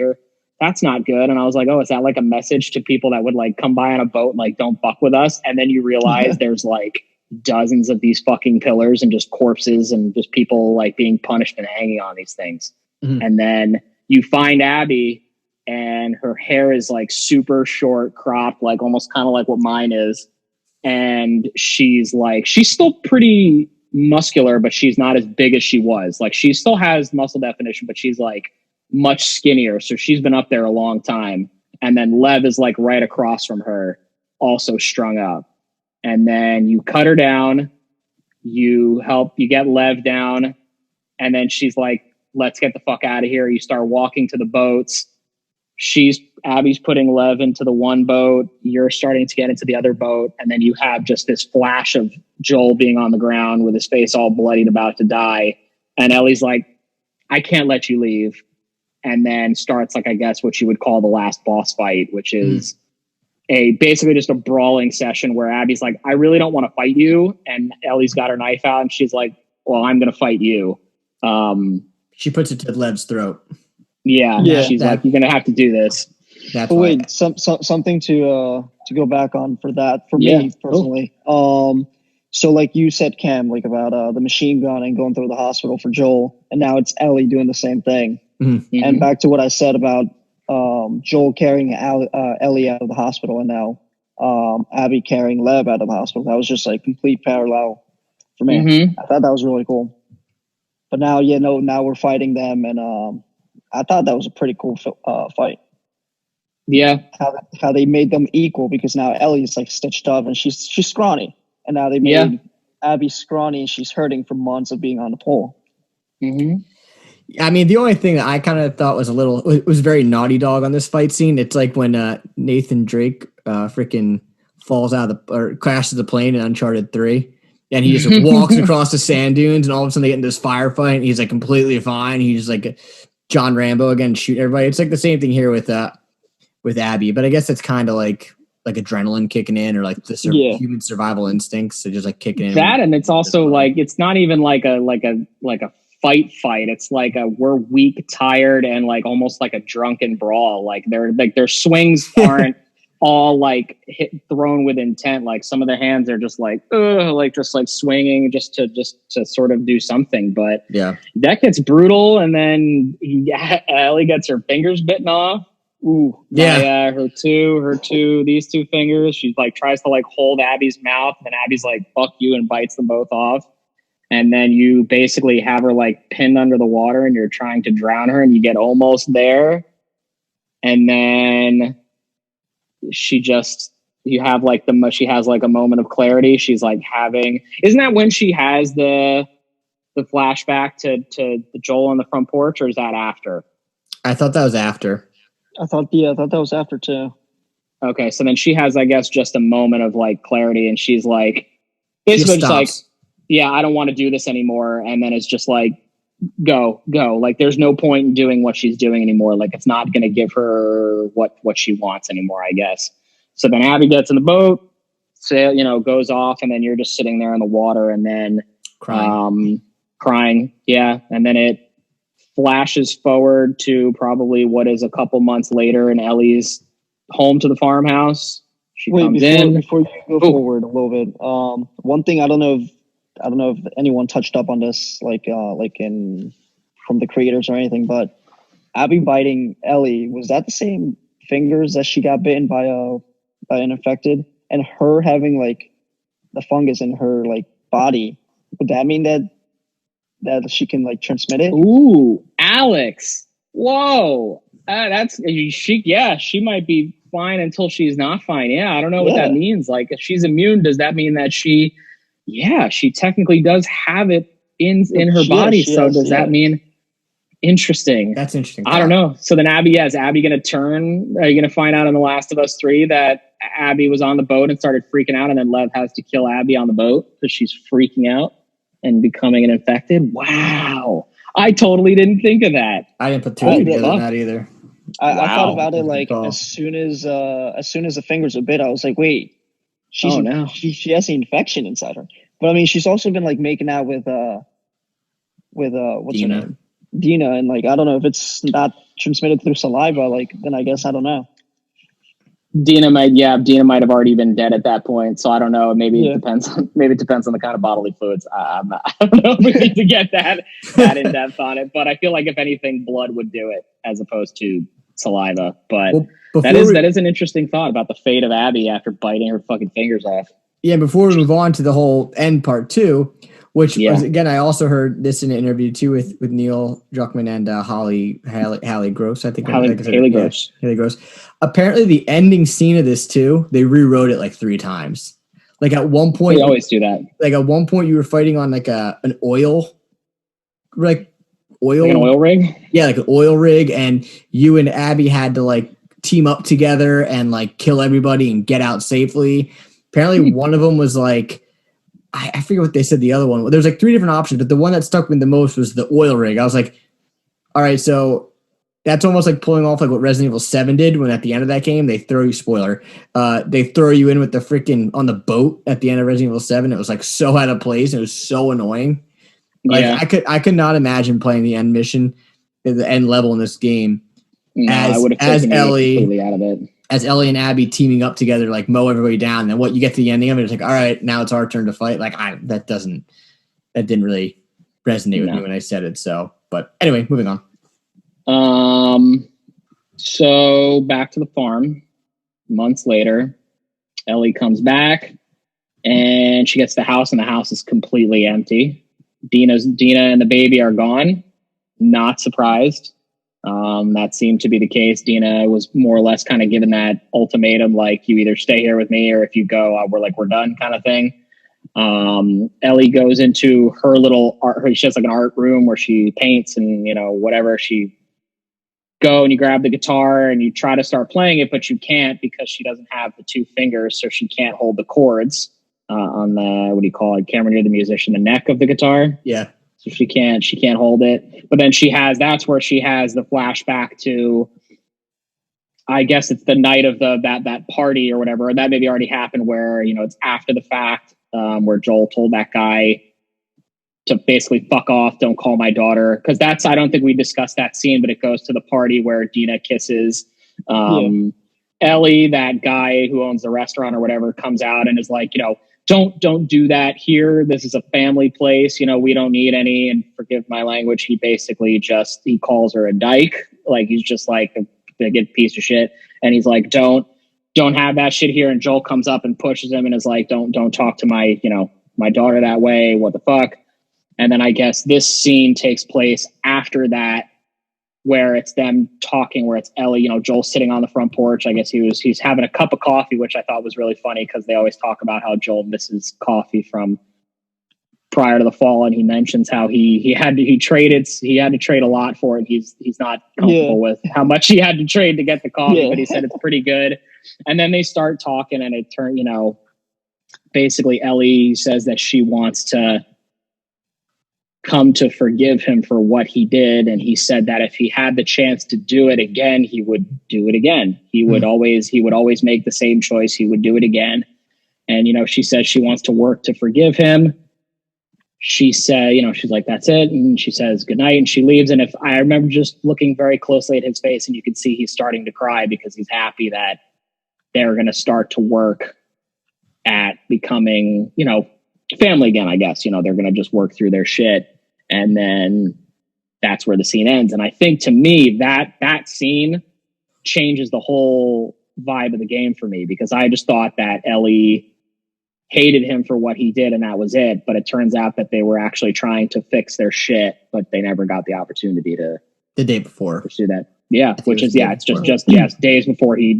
That's not good. And I was like, oh, is that like a message to people that would like come by on a boat and like don't fuck with us? And then you realize there's like dozens of these fucking pillars and just corpses and just people like being punished and hanging on these things. And then you find Abby and her hair is like super short cropped, like almost kind of like what mine is. And she's still pretty muscular, but she's not as big as she was. Like she still has muscle definition, but she's like much skinnier. So she's been up there a long time. And then Lev is like right across from her, also strung up. And then you cut her down, you get Lev down. And then she's like, let's get the fuck out of here. You start walking to the boats. Abby's putting Lev into the one boat. You're starting to get into the other boat. And then you have just this flash of Joel being on the ground with his face all bloodied, about to die. And Ellie's like, I can't let you leave. And then starts like, I guess what you would call the last boss fight, which is basically just a brawling session where Abby's like, I really don't want to fight you. And Ellie's got her knife out and she's like, well, I'm going to fight you. She puts it to Lev's throat. Yeah. She's like, you're going to have to do this. Wait, something to go back on for that, for me personally. Cool. So like you said, Cam, like about the machine gun and going through the hospital for Joel, and now it's Ellie doing the same thing. And back to what I said about Joel carrying Ellie out of the hospital, and now Abby carrying Lev out of the hospital. That was just like complete parallel for me. I thought that was really cool. But now, now we're fighting them, and I thought that was a pretty cool fight. Yeah. How they made them equal, because now Ellie's like stitched up and she's scrawny, and now they made Abby scrawny and she's hurting for months of being on the pole. Mm-hmm. I mean, the only thing that I kind of thought was it was very Naughty Dog on this fight scene. It's like when Nathan Drake freaking falls out of or crashes the plane in Uncharted 3. And he just walks across the sand dunes, and all of a sudden they get into this firefight, and he's like completely fine. He's like John Rambo again, shoot everybody. It's like the same thing here with Abby, but I guess it's kind of like adrenaline kicking in, or like the human survival instincts to just like kicking in. That, and it's also like it's not even like a fight. It's like we're weak, tired, and like almost like a drunken brawl. Like their swings aren't all like thrown with intent. Like some of the hands are just like swinging just to sort of do something. But yeah, that gets brutal, and then Ellie gets her fingers bitten off. Ooh, yeah, these two fingers. She like tries to like hold Abby's mouth, and Abby's like, "Fuck you," and bites them both off. And then you basically have her like pinned under the water, and you're trying to drown her, and you get almost there, and then she has like a moment of clarity. She's like isn't that when she has the flashback to Joel on the front porch, or is that after? I thought that was after. I thought that was after too. Okay, so then she has, I guess, just a moment of like clarity, and she's like, basically just like, yeah, I don't want to do this anymore. And then it's just like, go. Like, there's no point in doing what she's doing anymore. Like, it's not going to give her what she wants anymore, I guess. So then Abby gets in the boat, goes off, and then you're just sitting there in the water, and then crying. Yeah, and then it flashes forward to probably what is a couple months later, and Ellie's home to the farmhouse. She comes in. Before you go forward a little bit, one thing I don't know if anyone touched up on this, from the creators or anything, but Abby biting Ellie, was that the same fingers that she got bitten by an infected, and her having like the fungus in her like body? Would that mean that she can like transmit it? Ooh, Alex! Whoa, she might be fine until she's not fine. Yeah, I don't know what that means. Like, if she's immune, does that mean that she technically does have it in her body? So does that mean? Interesting. That's interesting. I don't know. So then is Abby going to turn? Are you going to find out in The Last of Us 3 that Abby was on the boat and started freaking out, and then Lev has to kill Abby on the boat because she's freaking out and becoming an infected? Wow. I totally didn't think of that. I didn't put two together on that either. I thought about it like as soon as the fingers were bit, I was like, wait, she has the infection inside her. But I mean, she's also been like making out with what's her name? Dina, and like I don't know if it's not transmitted through saliva, like then I guess I don't know. Dina might have already been dead at that point, so I don't know. Maybe it depends on the kind of bodily fluids. I don't know if we need to get that in depth on it, but I feel like if anything, blood would do it as opposed to saliva. But that is an interesting thought about the fate of Abby after biting her fucking fingers off. Yeah, before we move on to the whole end part 2, which was, again, I also heard this in an interview too with Neil Druckmann and Hallie Gross. I think Haley Gross. Apparently, the ending scene of this too, they rewrote it like 3 times. Like at one point, they always do that. Like at one point, you were fighting on like an oil rig. Yeah, like an oil rig, and you and Abby had to like team up together and like kill everybody and get out safely. Apparently, one of them was like, I forget what they said. The other one, there's like 3 different options, but the one that stuck me the most was the oil rig. I was like, all right, so that's almost like pulling off like what Resident Evil 7 did when at the end of that game, they throw you, spoiler, they throw you in with the freaking on the boat at the end of Resident Evil 7. It was like so out of place. And it was so annoying. Like I could not imagine playing the end mission, the end level in this game as Ellie completely out of it. As Ellie and Abby teaming up together, like mow everybody down. And then what you get to the ending of it, it's like, all right, now it's our turn to fight. Like that didn't really resonate with me when I said it. So, but anyway, moving on. So back to the farm. Months later, Ellie comes back and she gets to the house, and the house is completely empty. Dina and the baby are gone. Not surprised. That seemed to be the case. Dina was more or less kind of given that ultimatum, like, you either stay here with me, or if you go, we're done kind of thing. Ellie goes into her little art. She has like an art room where she paints and, whatever. She go and you grab the guitar and you try to start playing it, but you can't because she doesn't have the two fingers, so she can't hold the chords on the, what do you call it? Camryn, you're the musician, the neck of the guitar. Yeah. So she can't hold it. But then that's where she has the flashback to, I guess it's the night of that party or whatever. Or that maybe already happened where, it's after the fact, where Joel told that guy to basically fuck off, don't call my daughter. Cause I don't think we discussed that scene, but it goes to the party where Dina kisses Ellie, that guy who owns the restaurant or whatever, comes out and is like, don't do that here. This is a family place. We don't need any, and forgive my language. He basically he calls her a dyke. Like, he's just like a big piece of shit. And he's like, don't have that shit here. And Joel comes up and pushes him and is like, don't talk to my, my daughter that way. What the fuck? And then I guess this scene takes place after that, where it's them talking, where it's Ellie, Joel sitting on the front porch. I guess he's having a cup of coffee, which I thought was really funny because they always talk about how Joel misses coffee from prior to the fall. And he mentions how he had to trade a lot for it. He's not comfortable with how much he had to trade to get the coffee, but he said it's pretty good. And then they start talking and it turned, basically Ellie says that she wants to come to forgive him for what he did, and he said that if he had the chance to do it again, he would do it again. He would always make the same choice. He would do it again. And she says she wants to work to forgive him. She said, she's like, that's it. And she says goodnight and she leaves. And if I remember just looking very closely at his face, and you can see he's starting to cry because he's happy that they're going to start to work at becoming, family again, I guess. They're going to just work through their shit. And then that's where the scene ends. And I think, to me, that scene changes the whole vibe of the game for me, because I just thought that Ellie hated him for what he did and that was it. But it turns out that they were actually trying to fix their shit, but they never got the opportunity to the day before pursue that. Yeah. Which is, it's just days before he,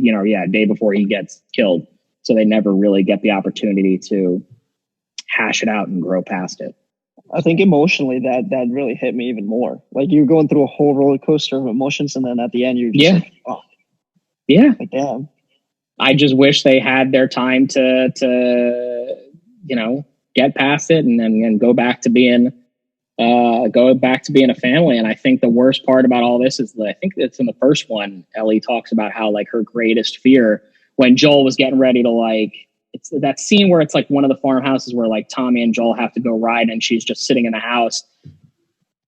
day before he gets killed. So they never really get the opportunity to hash it out and grow past it. I think emotionally that really hit me even more. Like, you're going through a whole roller coaster of emotions, and then at the end you're just like, oh. Yeah. Like, damn. I just wish they had their time to get past it and then go back to being a family. And I think the worst part about all this is that I think it's in the first one, Ellie talks about how, like, her greatest fear when Joel was getting ready to, like, it's that scene where it's like one of the farmhouses where, like, Tommy and Joel have to go ride and she's just sitting in the house,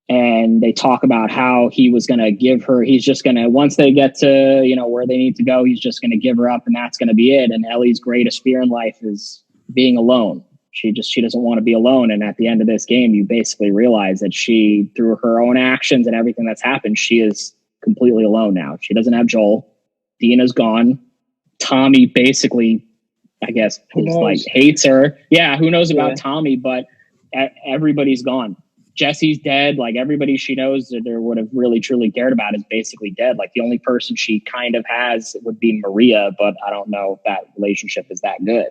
and they talk about how he's just going to, once they get to, where they need to go, he's just going to give her up and that's going to be it. And Ellie's greatest fear in life is being alone. She doesn't want to be alone. And at the end of this game, you basically realize that she, through her own actions and everything that's happened, she is completely alone now. She doesn't have Joel. Dina's gone. Tommy basically, I guess, hates her. Yeah, who knows about Tommy, but everybody's gone. Jesse's dead. Like, everybody she knows that there would have really truly cared about is basically dead. Like, the only person she kind of has would be Maria, but I don't know if that relationship is that good.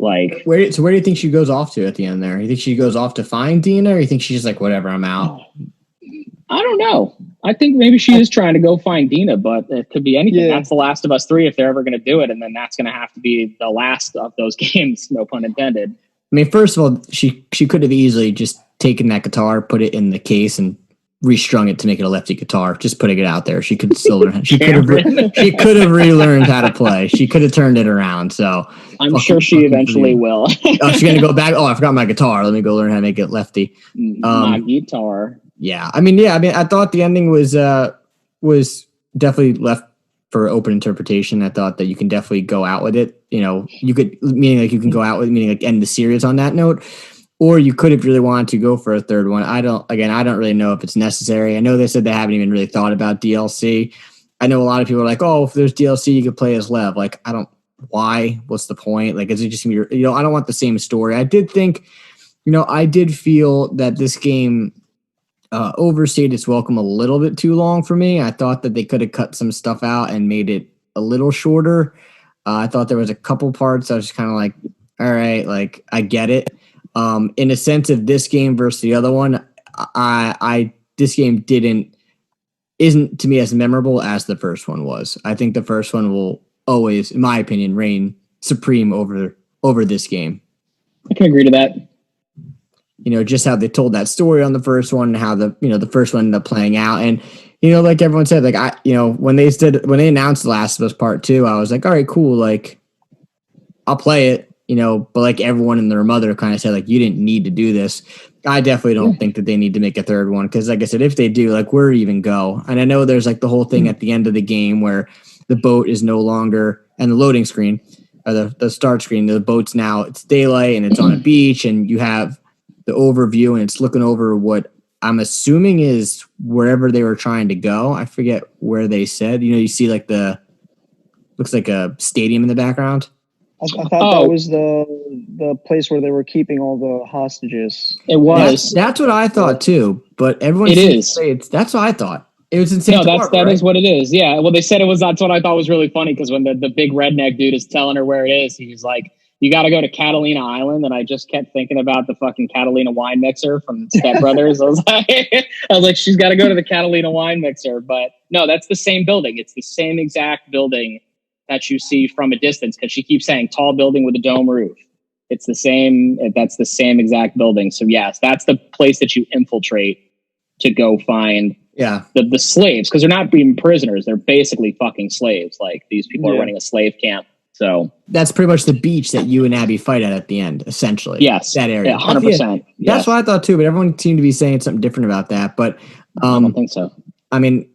Like, where do you think she goes off to at the end there? You think she goes off to find Dina, or you think she's just like, whatever, I'm out? I don't know. I think maybe she is trying to go find Dina, but it could be anything. That's The Last of Us 3 if they're ever going to do it, and then that's going to have to be the last of those games, no pun intended. I mean, first of all, she could have easily just taken that guitar, put it in the case, and restrung it to make it a lefty guitar. Just putting it out there. She could still learn. She could have relearned how to play. She could have turned it around. So I'm sure she eventually will. Oh, she's gonna go back. Oh, I forgot my guitar. Let me go learn how to make it lefty. My guitar. Yeah. I mean, I thought the ending was definitely left for open interpretation. I thought that you can definitely go out with it. You could, meaning like you can go out with, meaning like end the series on that note. Or you could have really wanted to go for a third one. I don't really know if it's necessary. I know they said they haven't even really thought about DLC. I know a lot of people are like, oh, if there's DLC, you could play as Lev. Like, why? What's the point? Like, is it just going to be, I don't want the same story. I did feel that this game, overstayed its welcome a little bit too long for me. I thought that they could have cut some stuff out and made it a little shorter. I thought there was a couple parts I was just kind of like, all right, like I get it. In a sense of this game versus the other one, this game isn't to me as memorable as the first one was. I think the first one will always, in my opinion, reign supreme over this game. I can agree to that. Just how they told that story on the first one and how the first one ended up playing out. And, like everyone said, like when they announced The Last of Us Part 2, I was like, all right, cool. Like I'll play it, but like everyone and their mother kind of said, like, you didn't need to do this. I definitely don't think that they need to make a third one. Cause like I said, if they do, like, where even go? And I know there's like the whole thing at the end of the game where the boat is no longer, and the loading screen or the start screen, the boat's now, it's daylight and it's on a beach and you have the overview and it's looking over what I'm assuming is wherever they were trying to go. I forget where they said, you see like looks like a stadium in the background. I thought that was the place where they were keeping all the hostages. It was. That's what I thought too, but everyone that's what I thought. It was in Santa Barbara, that right? is what it is. Yeah. Well, they said it was. That's what I thought was really funny because when the big redneck dude is telling her where it is, he's like, you got to go to Catalina Island. And I just kept thinking about the fucking Catalina wine mixer from Step Brothers. I was like, she's got to go to the Catalina wine mixer. But no, that's the same building. It's the same exact building that you see from a distance. Cause she keeps saying tall building with a dome roof. It's the same. That's the same exact building. So yes, that's the place that you infiltrate to go find the slaves. Cause they're not being prisoners. They're basically fucking slaves. Like these people are running a slave camp. So that's pretty much the beach that you and Abby fight at the end, essentially. Yes. That area. 100%. That's what I thought too, but everyone seemed to be saying something different about that. But I don't think so. I mean,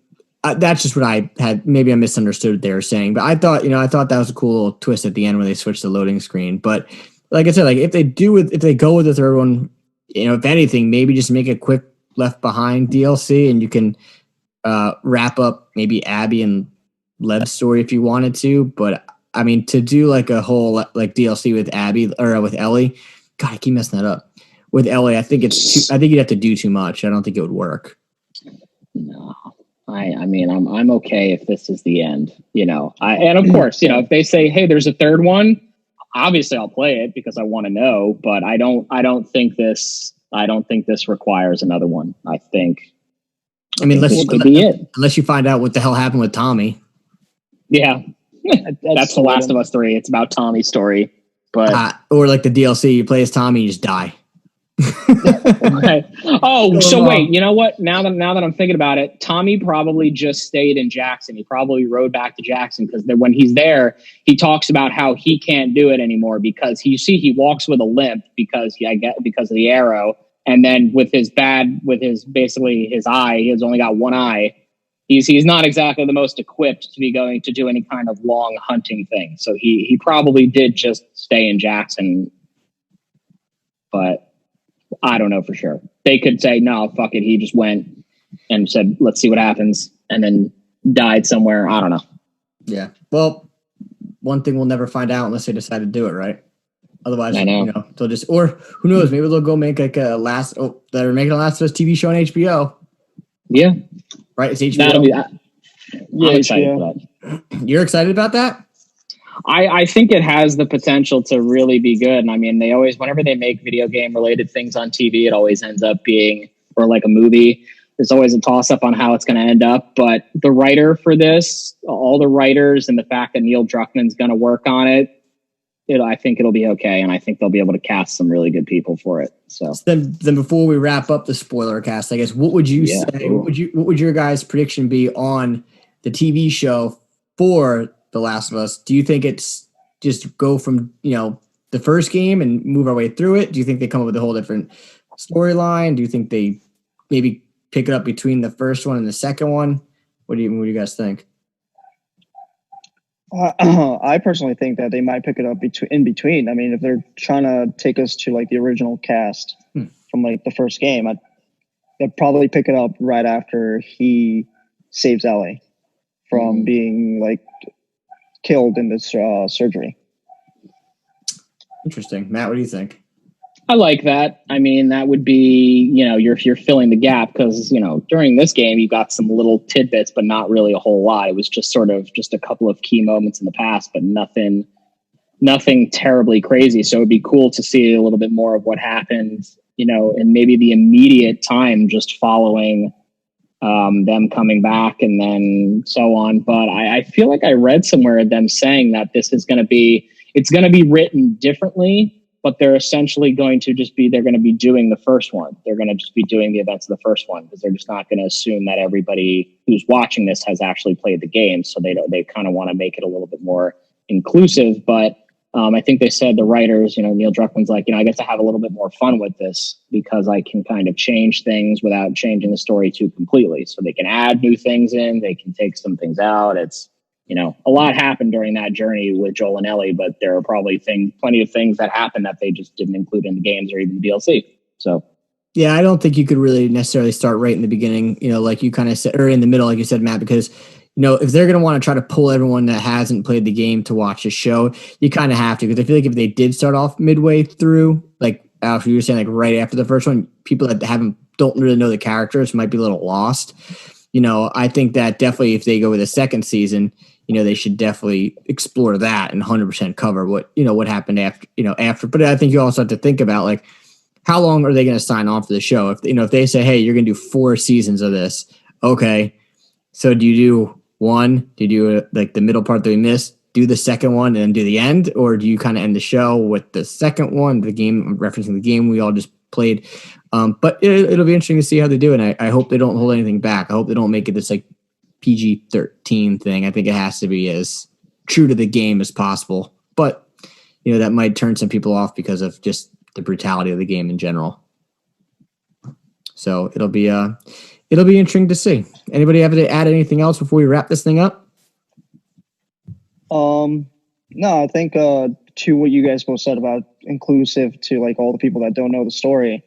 that's just what I had. Maybe I misunderstood what they were saying, but I thought that was a cool little twist at the end where they switched the loading screen. But like I said, like if they go with the third one, if anything, maybe just make a quick Left Behind DLC and you can wrap up maybe Abby and Lev's story if you wanted to. But I mean, to do like a whole like DLC with Abby or with Ellie, God, I keep messing that up. With Ellie, I think you'd have to do too much. I don't think it would work. No, I mean, I'm okay if this is the end. And of course, if they say, hey, there's a third one, obviously I'll play it because I want to know. But I don't think this requires another one. I mean, unless you find out what the hell happened with Tommy. Yeah. That's The Last of Us 3. It's about Tommy's story, but or like the DLC, you play as Tommy, you just die. Okay. Oh, so wait, you know what? Now that I'm thinking about it, Tommy probably just stayed in Jackson. He probably rode back to Jackson because when he's there, he talks about how he can't do it anymore because he walks with a limp because of the arrow, and then with his basically his eye, he has only got one eye. He's not exactly the most equipped to be going to do any kind of long hunting thing. So he probably did just stay in Jackson, but I don't know for sure. They could say, no, fuck it. He just went and said, let's see what happens. And then died somewhere. I don't know. Yeah. Well, one thing we'll never find out unless they decide to do it, right? Otherwise, they'll just, or who knows, maybe they'll go make like they're making a Last of Us TV show on HBO. Yeah. Right, it's HBO. That'll be that. Yeah, I'm excited for that. You're excited about that? I think it has the potential to really be good. And I mean, they always, whenever they make video game related things on TV, it always ends up being, or like a movie, there's always a toss up on how it's going to end up. But the writer for this, all the writers, and the fact that Neil Druckmann's going to work on it, I think it'll be okay. And I think they'll be able to cast some really good people for it. So then before we wrap up the spoiler cast, I guess, what would you say? What would your guys' prediction be on the TV show for The Last of Us? Do you think it's just go from, the first game and move our way through it? Do you think they come up with a whole different storyline? Do you think they maybe pick it up between the first one and the second one? What do you guys think? I personally think that they might pick it up in between. I mean, if they're trying to take us to like the original cast from like the first game, they'll probably pick it up right after he saves Ellie from being like killed in this surgery. Interesting. Matt, what do you think? I like that. I mean, that would be, you're filling the gap because, during this game, you got some little tidbits, but not really a whole lot. It was just sort of just a couple of key moments in the past, but nothing terribly crazy. So it'd be cool to see a little bit more of what happened, in maybe the immediate time just following them coming back and then so on. But I feel like I read somewhere them saying that this is going to be written differently, but they're essentially going to they're going to be doing the first one. They're going to just be doing the events of the first one because they're just not going to assume that everybody who's watching this has actually played the game. So they kind of want to make it a little bit more inclusive. But I think they said the writers, Neil Druckmann's like, I get to have a little bit more fun with this because I can kind of change things without changing the story too completely. So they can add new things in, they can take some things out. It's, a lot happened during that journey with Joel and Ellie, but there are probably plenty of things that happened that they just didn't include in the games or even the DLC. So, yeah, I don't think you could really necessarily start right in the beginning, like you kind of said, or in the middle, like you said, Matt, because, if they're going to want to try to pull everyone that hasn't played the game to watch the show, you kind of have to, because I feel like if they did start off midway through, like after you were saying, like right after the first one, people that don't really know the characters might be a little lost. I think that definitely if they go with a second season, they should definitely explore that and 100% cover what happened after. But I think you also have to think about, like, how long are they going to sign on for the show? If they say, hey, you're going to do 4 seasons of this. Okay. So do you do one? Do you do like the middle part that we missed? Do the second one and then do the end? Or do you kind of end the show with the second one, the game, referencing the game we all just played? But it'll be interesting to see how they do it. I hope they don't hold anything back. I hope they don't make it this like PG-13 thing. I think it has to be as true to the game as possible. But, that might turn some people off because of just the brutality of the game in general. So it'll be interesting to see. Anybody have to add anything else before we wrap this thing up? No, I think to what you guys both said about inclusive to like all the people that don't know the story,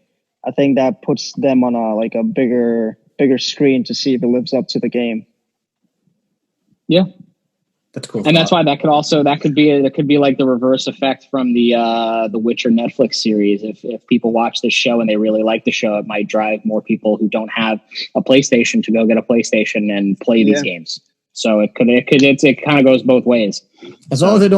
I think that puts them on a bigger screen to see if it lives up to the game. Yeah, that's cool. And that's why that could be like the reverse effect from the Witcher Netflix series. If people watch this show and they really like the show, it might drive more people who don't have a PlayStation to go get a PlayStation and play these games. So it kind of goes both ways. As long as they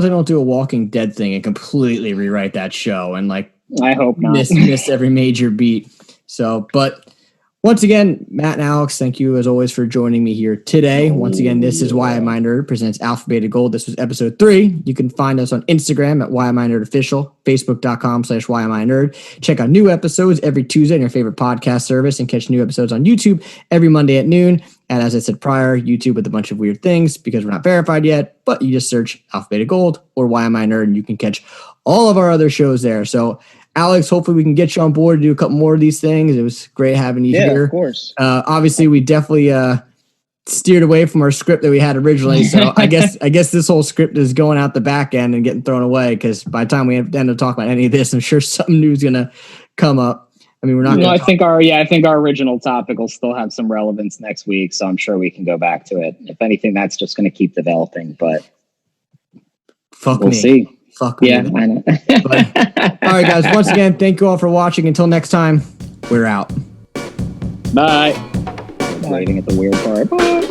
don't do a Walking Dead thing and completely rewrite that show and I hope not miss every major beat. So, but once again, Matt and Alex, thank you as always for joining me here today. Once again, this is Why Am I Nerd presents Alphabeted Gold. This was episode 3. You can find us on Instagram at Why Am I Nerd Official, Facebook.com/Why Am I Nerd. Check out new episodes every Tuesday on your favorite podcast service and catch new episodes on YouTube every Monday at noon. And as I said prior, YouTube with a bunch of weird things because we're not verified yet, but you just search Alphabeted Gold or Why Am I Nerd and you can catch all of our other shows there. So, Alex, hopefully we can get you on board to do a couple more of these things. It was great having you here. Yeah, of course. Obviously, we definitely steered away from our script that we had originally. So I guess this whole script is going out the back end and getting thrown away because by the time we end up talking about any of this, I'm sure something new is going to come up. I mean, we're not. I think our original topic will still have some relevance next week, so I'm sure we can go back to it. If anything, that's just going to keep developing. But we'll see. Fuck me. Yeah, I know. But, all right, guys. Once again, thank you all for watching. Until next time, we're out. Bye. Waiting at the weird part. Bye.